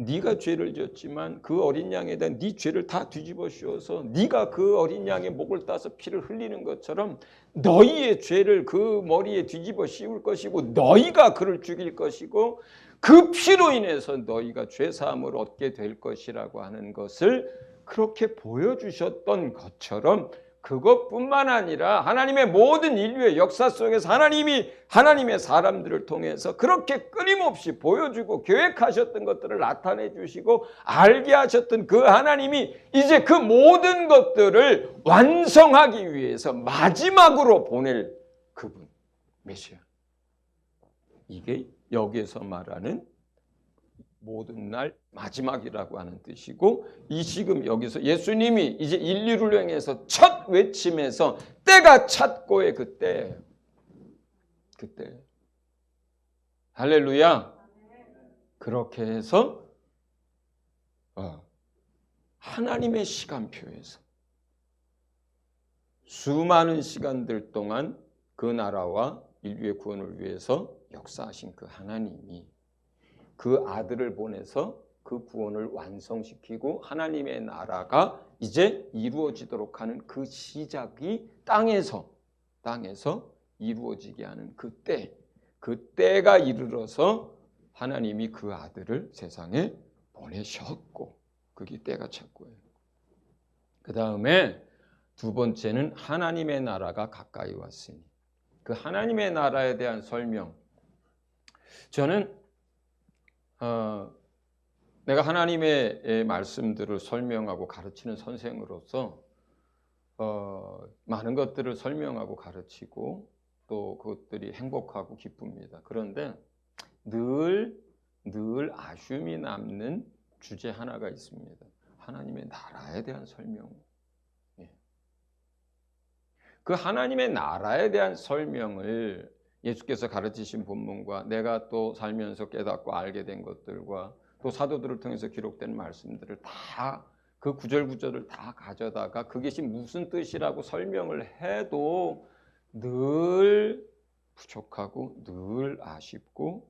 네가 죄를 지었지만 그 어린 양에 대한 네 죄를 다 뒤집어 씌워서 네가 그 어린 양의 목을 따서 피를 흘리는 것처럼 너희의 죄를 그 머리에 뒤집어 씌울 것이고 너희가 그를 죽일 것이고 그 피로 인해서 너희가 죄 사함을 얻게 될 것이라고 하는 것을 그렇게 보여주셨던 것처럼 그것뿐만 아니라 하나님의 모든 인류의 역사 속에서 하나님이 하나님의 사람들을 통해서 그렇게 끊임없이 보여주고 계획하셨던 것들을 나타내 주시고 알게 하셨던 그 하나님이 이제 그 모든 것들을 완성하기 위해서 마지막으로 보낼 그분, 메시아. 이게 여기에서 말하는 모든 날 마지막이라고 하는 뜻이고 이 지금 여기서 예수님이 이제 인류를 향해서 첫 외침에서 때가 찼고의 그때예요. 그때. 할렐루야. 그렇게 해서 하나님의 시간표에서 수많은 시간들 동안 그 나라와 인류의 구원을 위해서 역사하신 그 하나님이 그 아들을 보내서 그 구원을 완성시키고 하나님의 나라가 이제 이루어지도록 하는 그 시작이 땅에서 이루어지게 하는 그때, 그때가 이르러서 하나님이 그 아들을 세상에 보내셨고 그게 때가 찼고요. 그 다음에 두 번째는 하나님의 나라가 가까이 왔으니 그 하나님의 나라에 대한 설명. 저는 내가 하나님의 말씀들을 설명하고 가르치는 선생으로서 많은 것들을 설명하고 가르치고 또 그것들이 행복하고 기쁩니다. 그런데 늘 아쉬움이 남는 주제 하나가 있습니다. 하나님의 나라에 대한 설명. 그 하나님의 나라에 대한 설명을 예수께서 가르치신 본문과 내가 또 살면서 깨닫고 알게 된 것들과 또 사도들을 통해서 기록된 말씀들을 다 그 구절구절을 다 가져다가 그것이 무슨 뜻이라고 설명을 해도 늘 부족하고 늘 아쉽고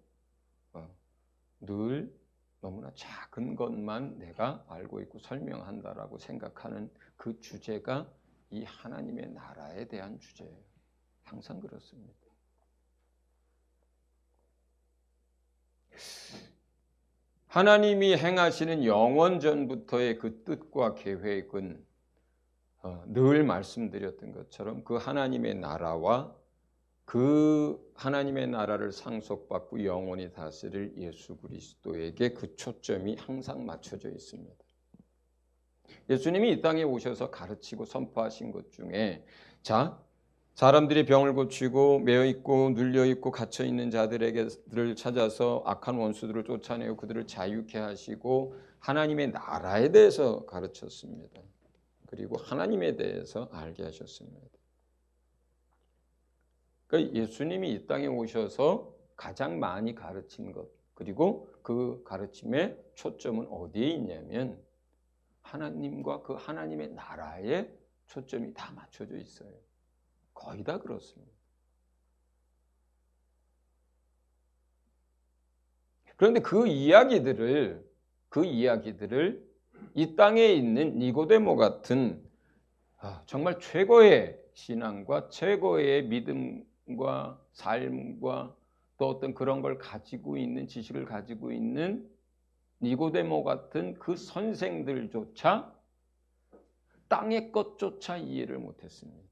늘 너무나 작은 것만 내가 알고 있고 설명한다라고 생각하는 그 주제가 이 하나님의 나라에 대한 주제예요. 항상 그렇습니다. 하나님이 행하시는 영원 전부터의 그 뜻과 계획은 늘 말씀드렸던 것처럼 그 하나님의 나라와 그 하나님의 나라를 상속받고 영원히 다스릴 예수 그리스도에게 그 초점이 항상 맞춰져 있습니다. 예수님이 이 땅에 오셔서 가르치고 선포하신 것 중에 자, 사람들이 병을 고치고 매여 있고 눌려 있고 갇혀 있는 자들을 찾아서 악한 원수들을 쫓아내고 그들을 자유케 하시고 하나님의 나라에 대해서 가르쳤습니다. 그리고 하나님에 대해서 알게 하셨습니다. 그러니까 예수님이 이 땅에 오셔서 가장 많이 가르친 것, 그리고 그 가르침의 초점은 어디에 있냐면 하나님과 그 하나님의 나라에 초점이 다 맞춰져 있어요. 거의 다 그렇습니다. 그런데 그 이야기들을 이 땅에 있는 니고데모 같은 정말 최고의 신앙과 최고의 믿음과 삶과 또 어떤 그런 걸 가지고 있는 지식을 가지고 있는 니고데모 같은 그 선생들조차 땅의 것조차 이해를 못했습니다.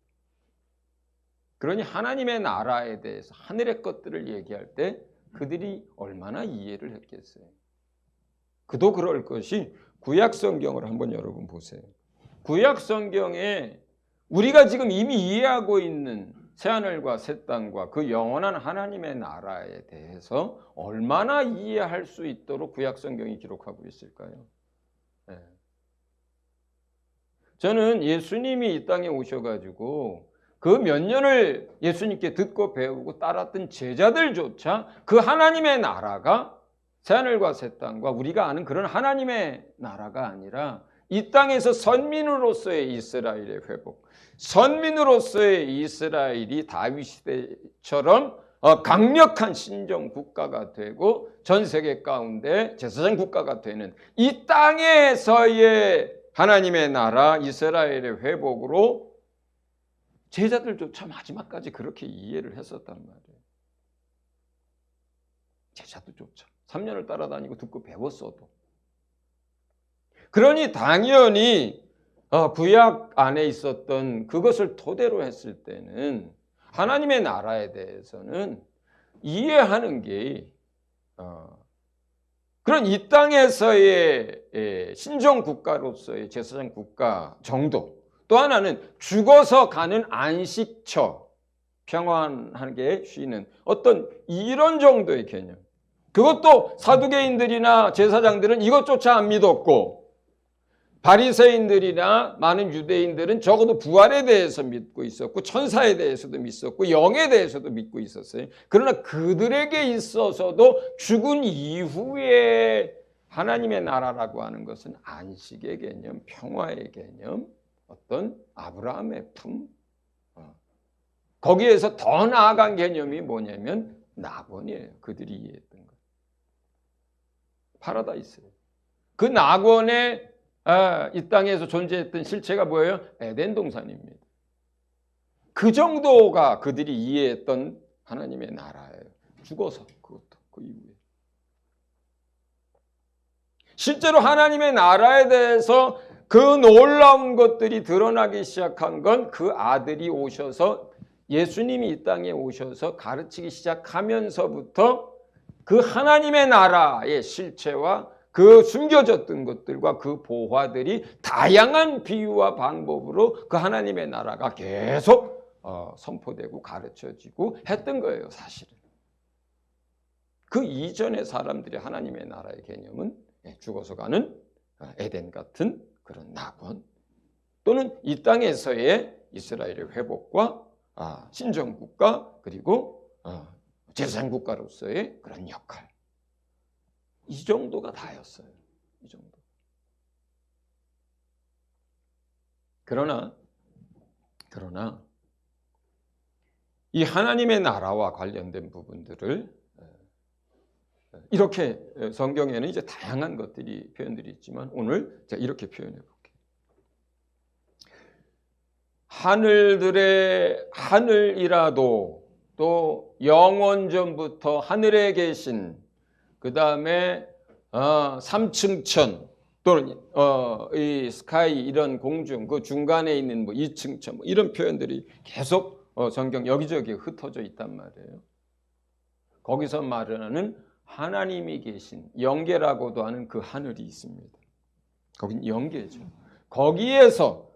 그러니 하나님의 나라에 대해서 하늘의 것들을 얘기할 때 그들이 얼마나 이해를 했겠어요. 그도 그럴 것이 구약 성경을 한번 여러분 보세요. 구약 성경에 우리가 지금 이미 이해하고 있는 새하늘과 새 땅과 그 영원한 하나님의 나라에 대해서 얼마나 이해할 수 있도록 구약 성경이 기록하고 있을까요? 네. 저는 예수님이 이 땅에 오셔가지고 그 몇 년을 예수님께 듣고 배우고 따랐던 제자들조차 그 하나님의 나라가 새하늘과 새 땅과 우리가 아는 그런 하나님의 나라가 아니라 이 땅에서 선민으로서의 이스라엘의 회복, 선민으로서의 이스라엘이 다윗 시대처럼 강력한 신정 국가가 되고 전 세계 가운데 제사장 국가가 되는 이 땅에서의 하나님의 나라 이스라엘의 회복으로 제자들조차 마지막까지 그렇게 이해를 했었단 말이에요. 제자들조차 3년을 따라다니고 듣고 배웠어도. 그러니 당연히 구약 안에 있었던 그것을 토대로 했을 때는 하나님의 나라에 대해서는 이해하는 게 그런 이 땅에서의 신정 국가로서의 제사장 국가 정도, 또 하나는 죽어서 가는 안식처, 평안하게 쉬는 어떤 이런 정도의 개념. 그것도 사두개인들이나 제사장들은 이것조차 안 믿었고 바리새인들이나 많은 유대인들은 적어도 부활에 대해서 믿고 있었고 천사에 대해서도 믿었고 영에 대해서도 믿고 있었어요. 그러나 그들에게 있어서도 죽은 이후에 하나님의 나라라고 하는 것은 안식의 개념, 평화의 개념, 어떤 아브라함의 품, 거기에서 더 나아간 개념이 뭐냐면 낙원이에요. 그들이 이해했던 것. 파라다이스예요. 그 낙원에 이 땅에서 존재했던 실체가 뭐예요? 에덴 동산입니다. 그 정도가 그들이 이해했던 하나님의 나라예요. 죽어서 그것도 그 이후에. 실제로 하나님의 나라에 대해서 그 놀라운 것들이 드러나기 시작한 건 그 아들이 오셔서 예수님이 이 땅에 오셔서 가르치기 시작하면서부터 그 하나님의 나라의 실체와 그 숨겨졌던 것들과 그 보화들이 다양한 비유와 방법으로 그 하나님의 나라가 계속 선포되고 가르쳐지고 했던 거예요, 사실은. 그 이전의 사람들이 하나님의 나라의 개념은 죽어서 가는 에덴 같은 그런 낙원, 또는 이 땅에서의 이스라엘의 회복과 신정국가, 그리고 제사장국가로서의 그런 역할. 이 정도가 다였어요. 이 정도. 그러나 이 하나님의 나라와 관련된 부분들을 이렇게 성경에는 이제 다양한 것들이 표현들이 있지만 오늘 제가 이렇게 표현해 볼게요. 하늘들의 하늘이라도 또 영원전부터 하늘에 계신 그 다음에 3층천 또는 이 스카이 이런 공중 그 중간에 있는 뭐 2층천 뭐 이런 표현들이 계속 성경 여기저기 흩어져 있단 말이에요. 거기서 말하는 하나님이 계신 영계라고도 하는 그 하늘이 있습니다. 거긴 영계죠. 거기에서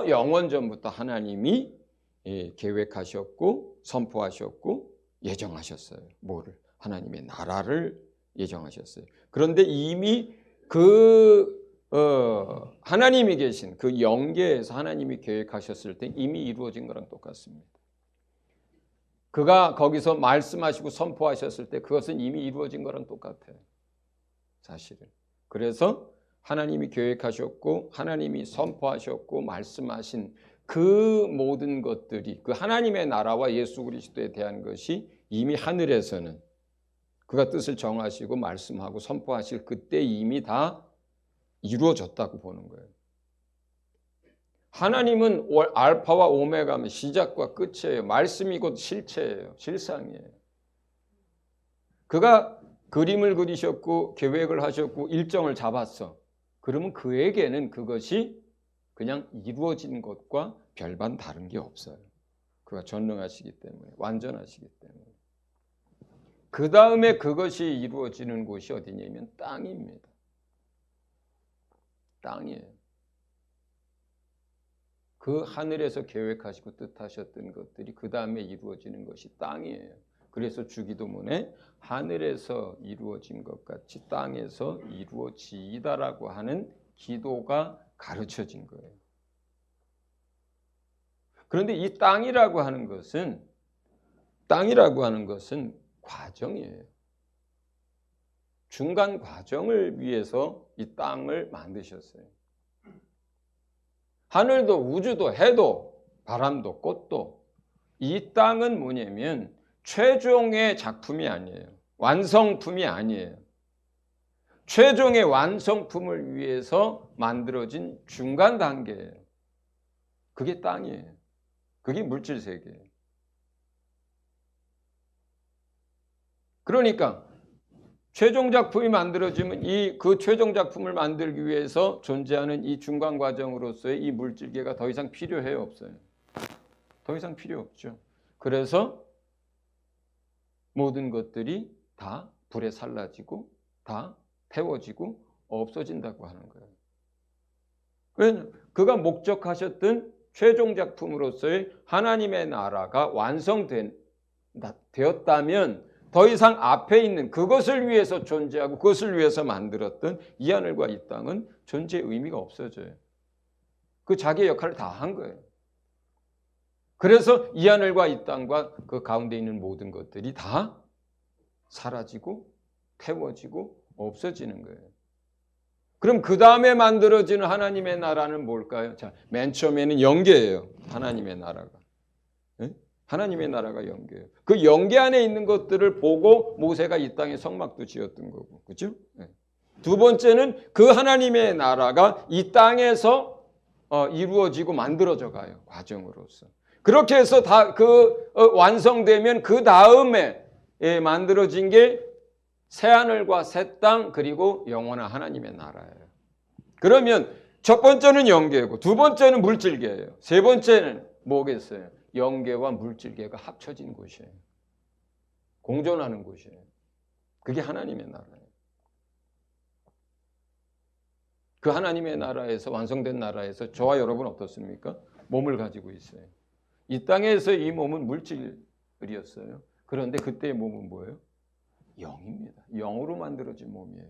영원전부터 하나님이 계획하셨고 선포하셨고 예정하셨어요. 뭐를? 하나님의 나라를 예정하셨어요. 그런데 이미 하나님이 계신 그 영계에서 하나님이 계획하셨을 때 이미 이루어진 거랑 똑같습니다. 그가 거기서 말씀하시고 선포하셨을 때 그것은 이미 이루어진 거랑 똑같아요. 사실은. 그래서 하나님이 계획하셨고 하나님이 선포하셨고 말씀하신 그 모든 것들이 그 하나님의 나라와 예수 그리스도에 대한 것이 이미 하늘에서는 그가 뜻을 정하시고 말씀하고 선포하실 그때 이미 다 이루어졌다고 보는 거예요. 하나님은 알파와 오메가면 시작과 끝이에요. 말씀이 곧 실체예요. 실상이에요. 그가 그림을 그리셨고 계획을 하셨고 일정을 잡았어. 그러면 그에게는 그것이 그냥 이루어진 것과 별반 다른 게 없어요. 그가 전능하시기 때문에, 완전하시기 때문에. 그 다음에 그것이 이루어지는 곳이 어디냐면 땅입니다. 땅이에요. 그 하늘에서 계획하시고 뜻하셨던 것들이 그 다음에 이루어지는 것이 땅이에요. 그래서 주기도문에 하늘에서 이루어진 것 같이 땅에서 이루어지이다라고 하는 기도가 가르쳐진 거예요. 그런데 이 땅이라고 하는 것은 과정이에요. 중간 과정을 위해서 이 땅을 만드셨어요. 하늘도 우주도 해도 바람도 꽃도 이 땅은 뭐냐면 최종의 작품이 아니에요. 완성품이 아니에요. 최종의 완성품을 위해서 만들어진 중간 단계예요. 그게 땅이에요. 그게 물질 세계예요. 그러니까 최종 작품이 만들어지면 그 최종 작품을 만들기 위해서 존재하는 이 중간 과정으로서의 이 물질계가 더 이상 필요해요, 없어요? 더 이상 필요 없죠. 그래서 모든 것들이 다 불에 살라지고 다 태워지고 없어진다고 하는 거예요. 왜냐하면 그가 목적하셨던 최종 작품으로서의 하나님의 나라가 완성되었다면 더 이상 앞에 있는 그것을 위해서 존재하고 그것을 위해서 만들었던 이 하늘과 이 땅은 존재의 의미가 없어져요. 그 자기의 역할을 다 한 거예요. 그래서 이 하늘과 이 땅과 그 가운데 있는 모든 것들이 다 사라지고 태워지고 없어지는 거예요. 그럼 그 다음에 만들어지는 하나님의 나라는 뭘까요? 자, 맨 처음에는 영계예요. 하나님의 나라가. 네? 하나님의 나라가 영계예요. 그 영계 안에 있는 것들을 보고 모세가 이 땅에 성막도 지었던 거고, 그렇죠? 네. 두 번째는 그 하나님의 나라가 이 땅에서 이루어지고 만들어져 가요. 과정으로서. 그렇게 해서 다 완성되면 그 다음에 만들어진 게 새하늘과 새 땅 그리고 영원한 하나님의 나라예요. 그러면 첫 번째는 영계고 두 번째는 물질계예요. 세 번째는 뭐겠어요? 영계와 물질계가 합쳐진 곳이에요. 공존하는 곳이에요. 그게 하나님의 나라예요. 그 하나님의 나라에서 완성된 나라에서 저와 여러분 어떻습니까? 몸을 가지고 있어요. 이 땅에서 이 몸은 물질이었어요. 그런데 그때의 몸은 뭐예요? 영입니다. 영으로 만들어진 몸이에요.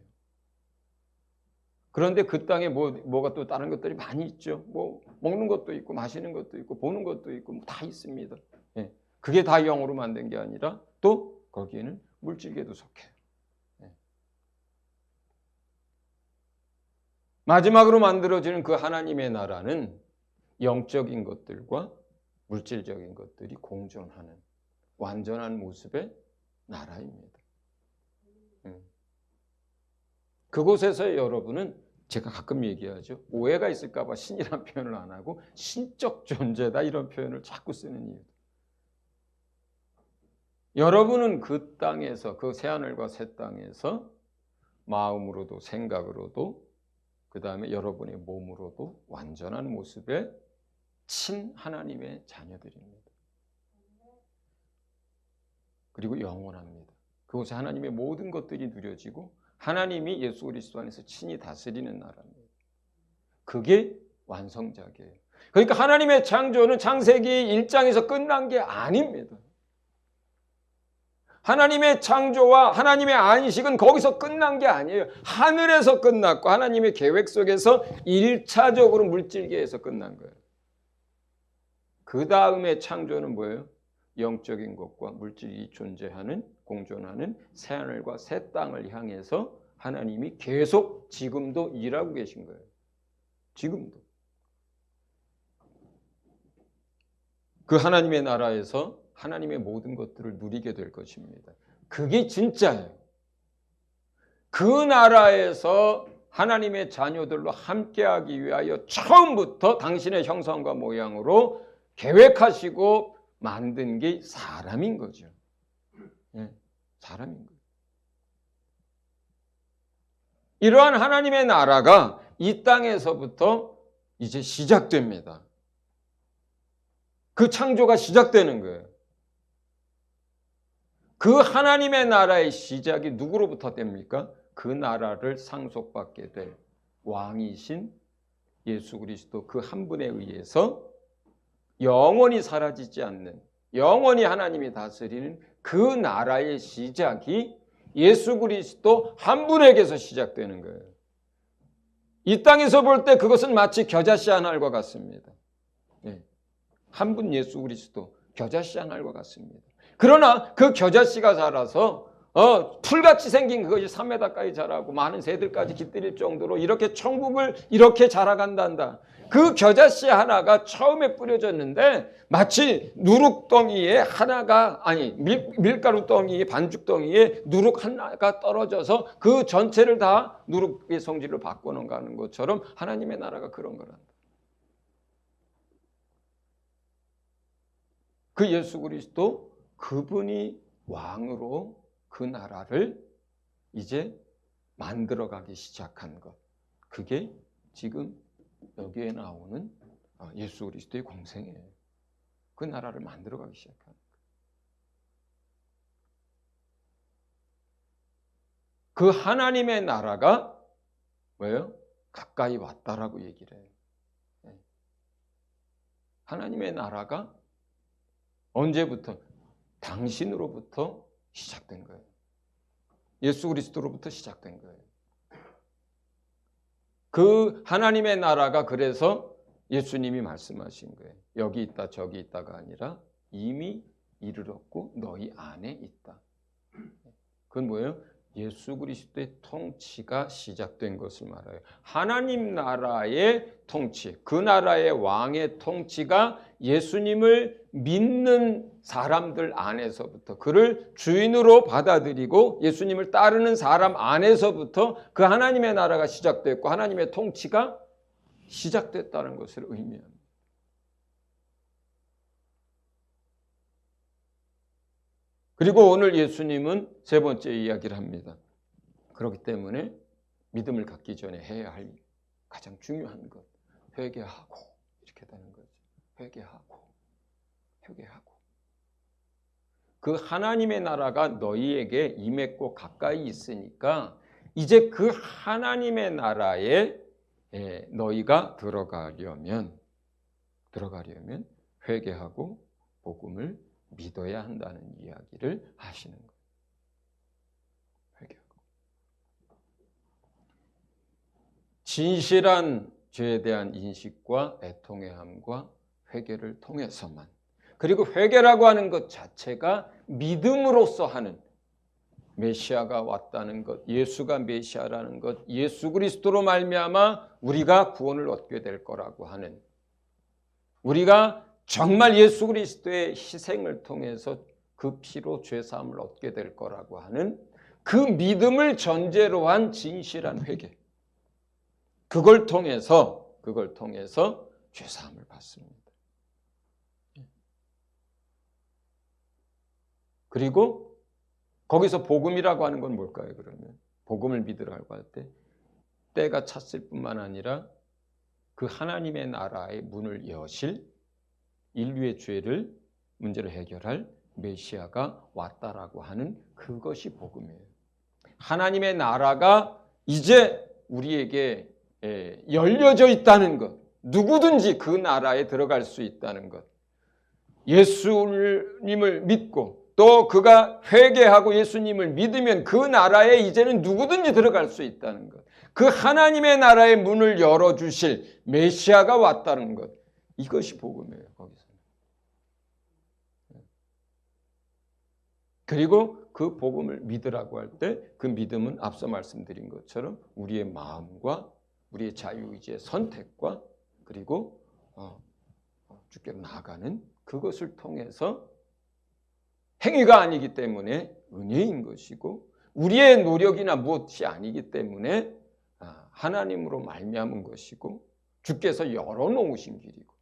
그런데 그 땅에 뭐가 또 다른 것들이 많이 있죠. 뭐 먹는 것도 있고 마시는 것도 있고 보는 것도 있고 뭐 다 있습니다. 예. 그게 다 영으로 만든 게 아니라 또 거기에는 물질계도 속해요. 예. 마지막으로 만들어지는 그 하나님의 나라는 영적인 것들과 물질적인 것들이 공존하는 완전한 모습의 나라입니다. 그곳에서 여러분은 제가 가끔 얘기하죠. 오해가 있을까 봐 신이라는 표현을 안 하고 신적 존재다 이런 표현을 자꾸 쓰는 이유. 여러분은 그 땅에서 그 새하늘과 새 땅에서 마음으로도 생각으로도 그 다음에 여러분의 몸으로도 완전한 모습의 친 하나님의 자녀들입니다. 그리고 영원합니다. 그곳에 하나님의 모든 것들이 누려지고 하나님이 예수 그리스도 안에서 친히 다스리는 나라입니다. 그게 완성작이에요. 그러니까 하나님의 창조는 창세기 1장에서 끝난 게 아닙니다. 하나님의 창조와 하나님의 안식은 거기서 끝난 게 아니에요. 하늘에서 끝났고 하나님의 계획 속에서 1차적으로 물질계에서 끝난 거예요. 그 다음에 창조는 뭐예요? 영적인 것과 물질이 존재하는, 공존하는 새하늘과 새 땅을 향해서 하나님이 계속 지금도 일하고 계신 거예요. 지금도. 그 하나님의 나라에서 하나님의 모든 것들을 누리게 될 것입니다. 그게 진짜예요. 그 나라에서 하나님의 자녀들로 함께하기 위하여 처음부터 당신의 형상과 모양으로 계획하시고 만든 게 사람인 거죠. 네, 사람인 거예요. 이러한 하나님의 나라가 이 땅에서부터 이제 시작됩니다. 그 창조가 시작되는 거예요. 그 하나님의 나라의 시작이 누구로부터 됩니까? 그 나라를 상속받게 될 왕이신 예수 그리스도 그 한 분에 의해서 영원히 사라지지 않는, 영원히 하나님이 다스리는 그 나라의 시작이 예수 그리스도 한 분에게서 시작되는 거예요. 이 땅에서 볼 때 그것은 마치 겨자씨 한 알과 같습니다. 한 분 예수 그리스도 겨자씨 한 알과 같습니다. 그러나 그 겨자씨가 자라서 풀같이 생긴 그것이 3m까지 자라고 많은 새들까지 깃들일 정도로 이렇게 천국을 이렇게 자라간단다. 그 겨자씨 하나가 처음에 뿌려졌는데 마치 누룩덩이에 하나가 밀가루 덩이에 반죽 덩이에 누룩 하나가 떨어져서 그 전체를 다 누룩의 성질로 바꿔놓은 것처럼 하나님의 나라가 그런 거란다. 그 예수 그리스도 그분이 왕으로 그 나라를 이제 만들어가기 시작한 것. 그게 지금 여기에 나오는 예수 그리스도의 공생애예요. 그 나라를 만들어가기 시작한 것. 그 하나님의 나라가 뭐예요? 가까이 왔다라고 얘기를 해요. 하나님의 나라가 언제부터? 당신으로부터 시작된 거예요. 예수 그리스도로부터 시작된 거예요. 그 하나님의 나라가 그래서 예수님이 말씀하신 거예요. 여기 있다 저기 있다가 아니라 이미 이르렀고 너희 안에 있다. 그건 뭐예요? 예수 그리스도의 통치가 시작된 것을 말해요. 하나님 나라의 통치, 그 나라의 왕의 통치가 예수님을 믿는 사람들 안에서부터, 그를 주인으로 받아들이고 예수님을 따르는 사람 안에서부터 그 하나님의 나라가 시작됐고 하나님의 통치가 시작됐다는 것을 의미합니다. 그리고 오늘 예수님은 세 번째 이야기를 합니다. 그렇기 때문에 믿음을 갖기 전에 해야 할 가장 중요한 것, 회개하고 이렇게 되는 거죠. 회개하고. 그 하나님의 나라가 너희에게 임했고 가까이 있으니까 이제 그 하나님의 나라에 너희가 들어가려면 회개하고 복음을 믿어야 한다는 이야기를 하시는 거예요. 회개하고. 진실한 죄에 대한 인식과 애통해함과 회개를 통해서만, 그리고 회개라고 하는 것 자체가 믿음으로써 하는, 메시아가 왔다는 것, 예수가 메시아라는 것, 예수 그리스도로 말미암아 우리가 구원을 얻게 될 거라고 하는, 우리가 정말 예수 그리스도의 희생을 통해서 그 피로 죄사함을 얻게 될 거라고 하는 그 믿음을 전제로 한 진실한 회개, 그걸 통해서 죄사함을 받습니다. 그리고 거기서 복음이라고 하는 건 뭘까요? 그러면 복음을 믿으라고 할 때 때가 찼을 뿐만 아니라 그 하나님의 나라의 문을 여실, 인류의 문제를 해결할 메시아가 왔다라고 하는 그것이 복음이에요. 하나님의 나라가 이제 우리에게 열려져 있다는 것, 누구든지 그 나라에 들어갈 수 있다는 것, 예수님을 믿고 또 그가 회개하고 예수님을 믿으면 그 나라에 이제는 누구든지 들어갈 수 있다는 것, 그 하나님의 나라의 문을 열어주실 메시아가 왔다는 것, 이것이 복음이에요. 거기서. 그리고 그 복음을 믿으라고 할 때 그 믿음은 앞서 말씀드린 것처럼 우리의 마음과 우리의 자유의지의 선택과 그리고 주께로 나아가는 그것을 통해서 행위가 아니기 때문에 은혜인 것이고 우리의 노력이나 무엇이 아니기 때문에 하나님으로 말미암은 것이고 주께서 열어놓으신 길이고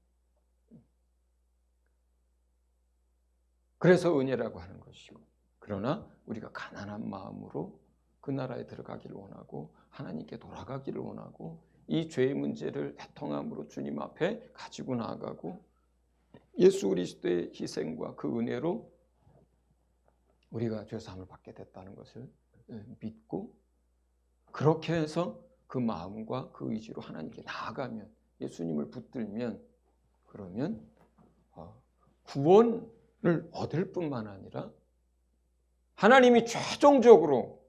그래서 은혜라고 하는 것이고 그러나 우리가 가난한 마음으로 그 나라에 들어가기를 원하고 하나님께 돌아가기를 원하고 이 죄의 문제를 애통함으로 주님 앞에 가지고 나아가고 예수 그리스도의 희생과 그 은혜로 우리가 죄사함을 받게 됐다는 것을 믿고 그렇게 해서 그 마음과 그 의지로 하나님께 나아가면 예수님을 붙들면 그러면 구원을 얻을 뿐만 아니라 하나님이 최종적으로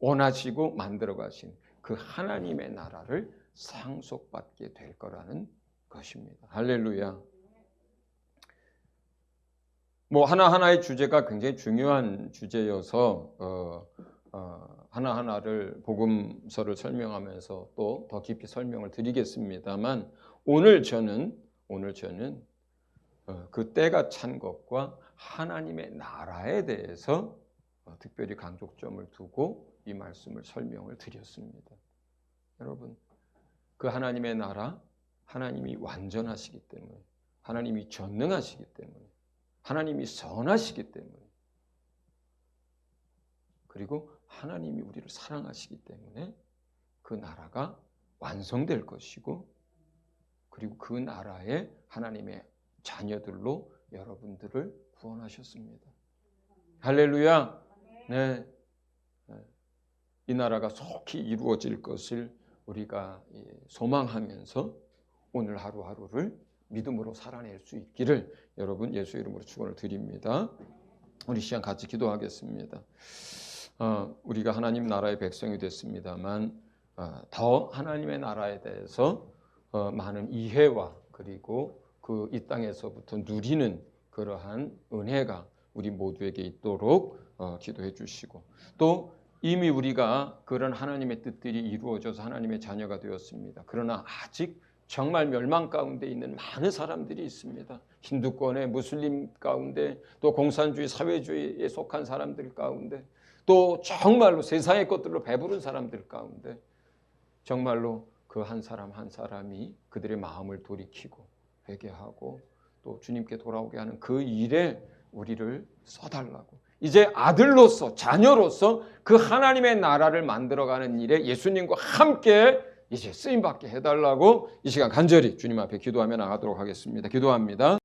원하시고 만들어 가신 그 하나님의 나라를 상속받게 될 거라는 것입니다. 할렐루야. 뭐 하나하나의 주제가 굉장히 중요한 주제여서 하나하나를 복음서를 설명하면서 또 더 깊이 설명을 드리겠습니다만 오늘 저는 그 때가 찬 것과 하나님의 나라에 대해서 특별히 강조점을 두고 이 말씀을 설명을 드렸습니다. 여러분, 그 하나님의 나라, 하나님이 완전하시기 때문에, 하나님이 전능하시기 때문에, 하나님이 선하시기 때문에, 그리고 하나님이 우리를 사랑하시기 때문에 그 나라가 완성될 것이고, 그리고 그 나라에 하나님의 자녀들로 여러분들을 구원하셨습니다. 할렐루야. 네. 이 나라가 속히 이루어질 것을 우리가 소망하면서 오늘 하루하루를 믿음으로 살아낼 수 있기를 여러분 예수 이름으로 축원을 드립니다. 우리 시간 같이 기도하겠습니다. 우리가 하나님 나라의 백성이 됐습니다만 더 하나님의 나라에 대해서 많은 이해와 그리고 그 이 땅에서부터 누리는 그러한 은혜가 우리 모두에게 있도록 기도해 주시고 또 이미 우리가 그런 하나님의 뜻들이 이루어져서 하나님의 자녀가 되었습니다. 그러나 아직 정말 멸망 가운데 있는 많은 사람들이 있습니다. 힌두권의 무슬림 가운데 또 공산주의 사회주의에 속한 사람들 가운데 또 정말로 세상의 것들로 배부른 사람들 가운데 정말로 그 한 사람 한 사람이 그들의 마음을 돌이키고 회개하고 또 주님께 돌아오게 하는 그 일에 우리를 써달라고 이제 아들로서 자녀로서 그 하나님의 나라를 만들어가는 일에 예수님과 함께 이제 쓰임받게 해달라고 이 시간 간절히 주님 앞에 기도하며 나가도록 하겠습니다. 기도합니다.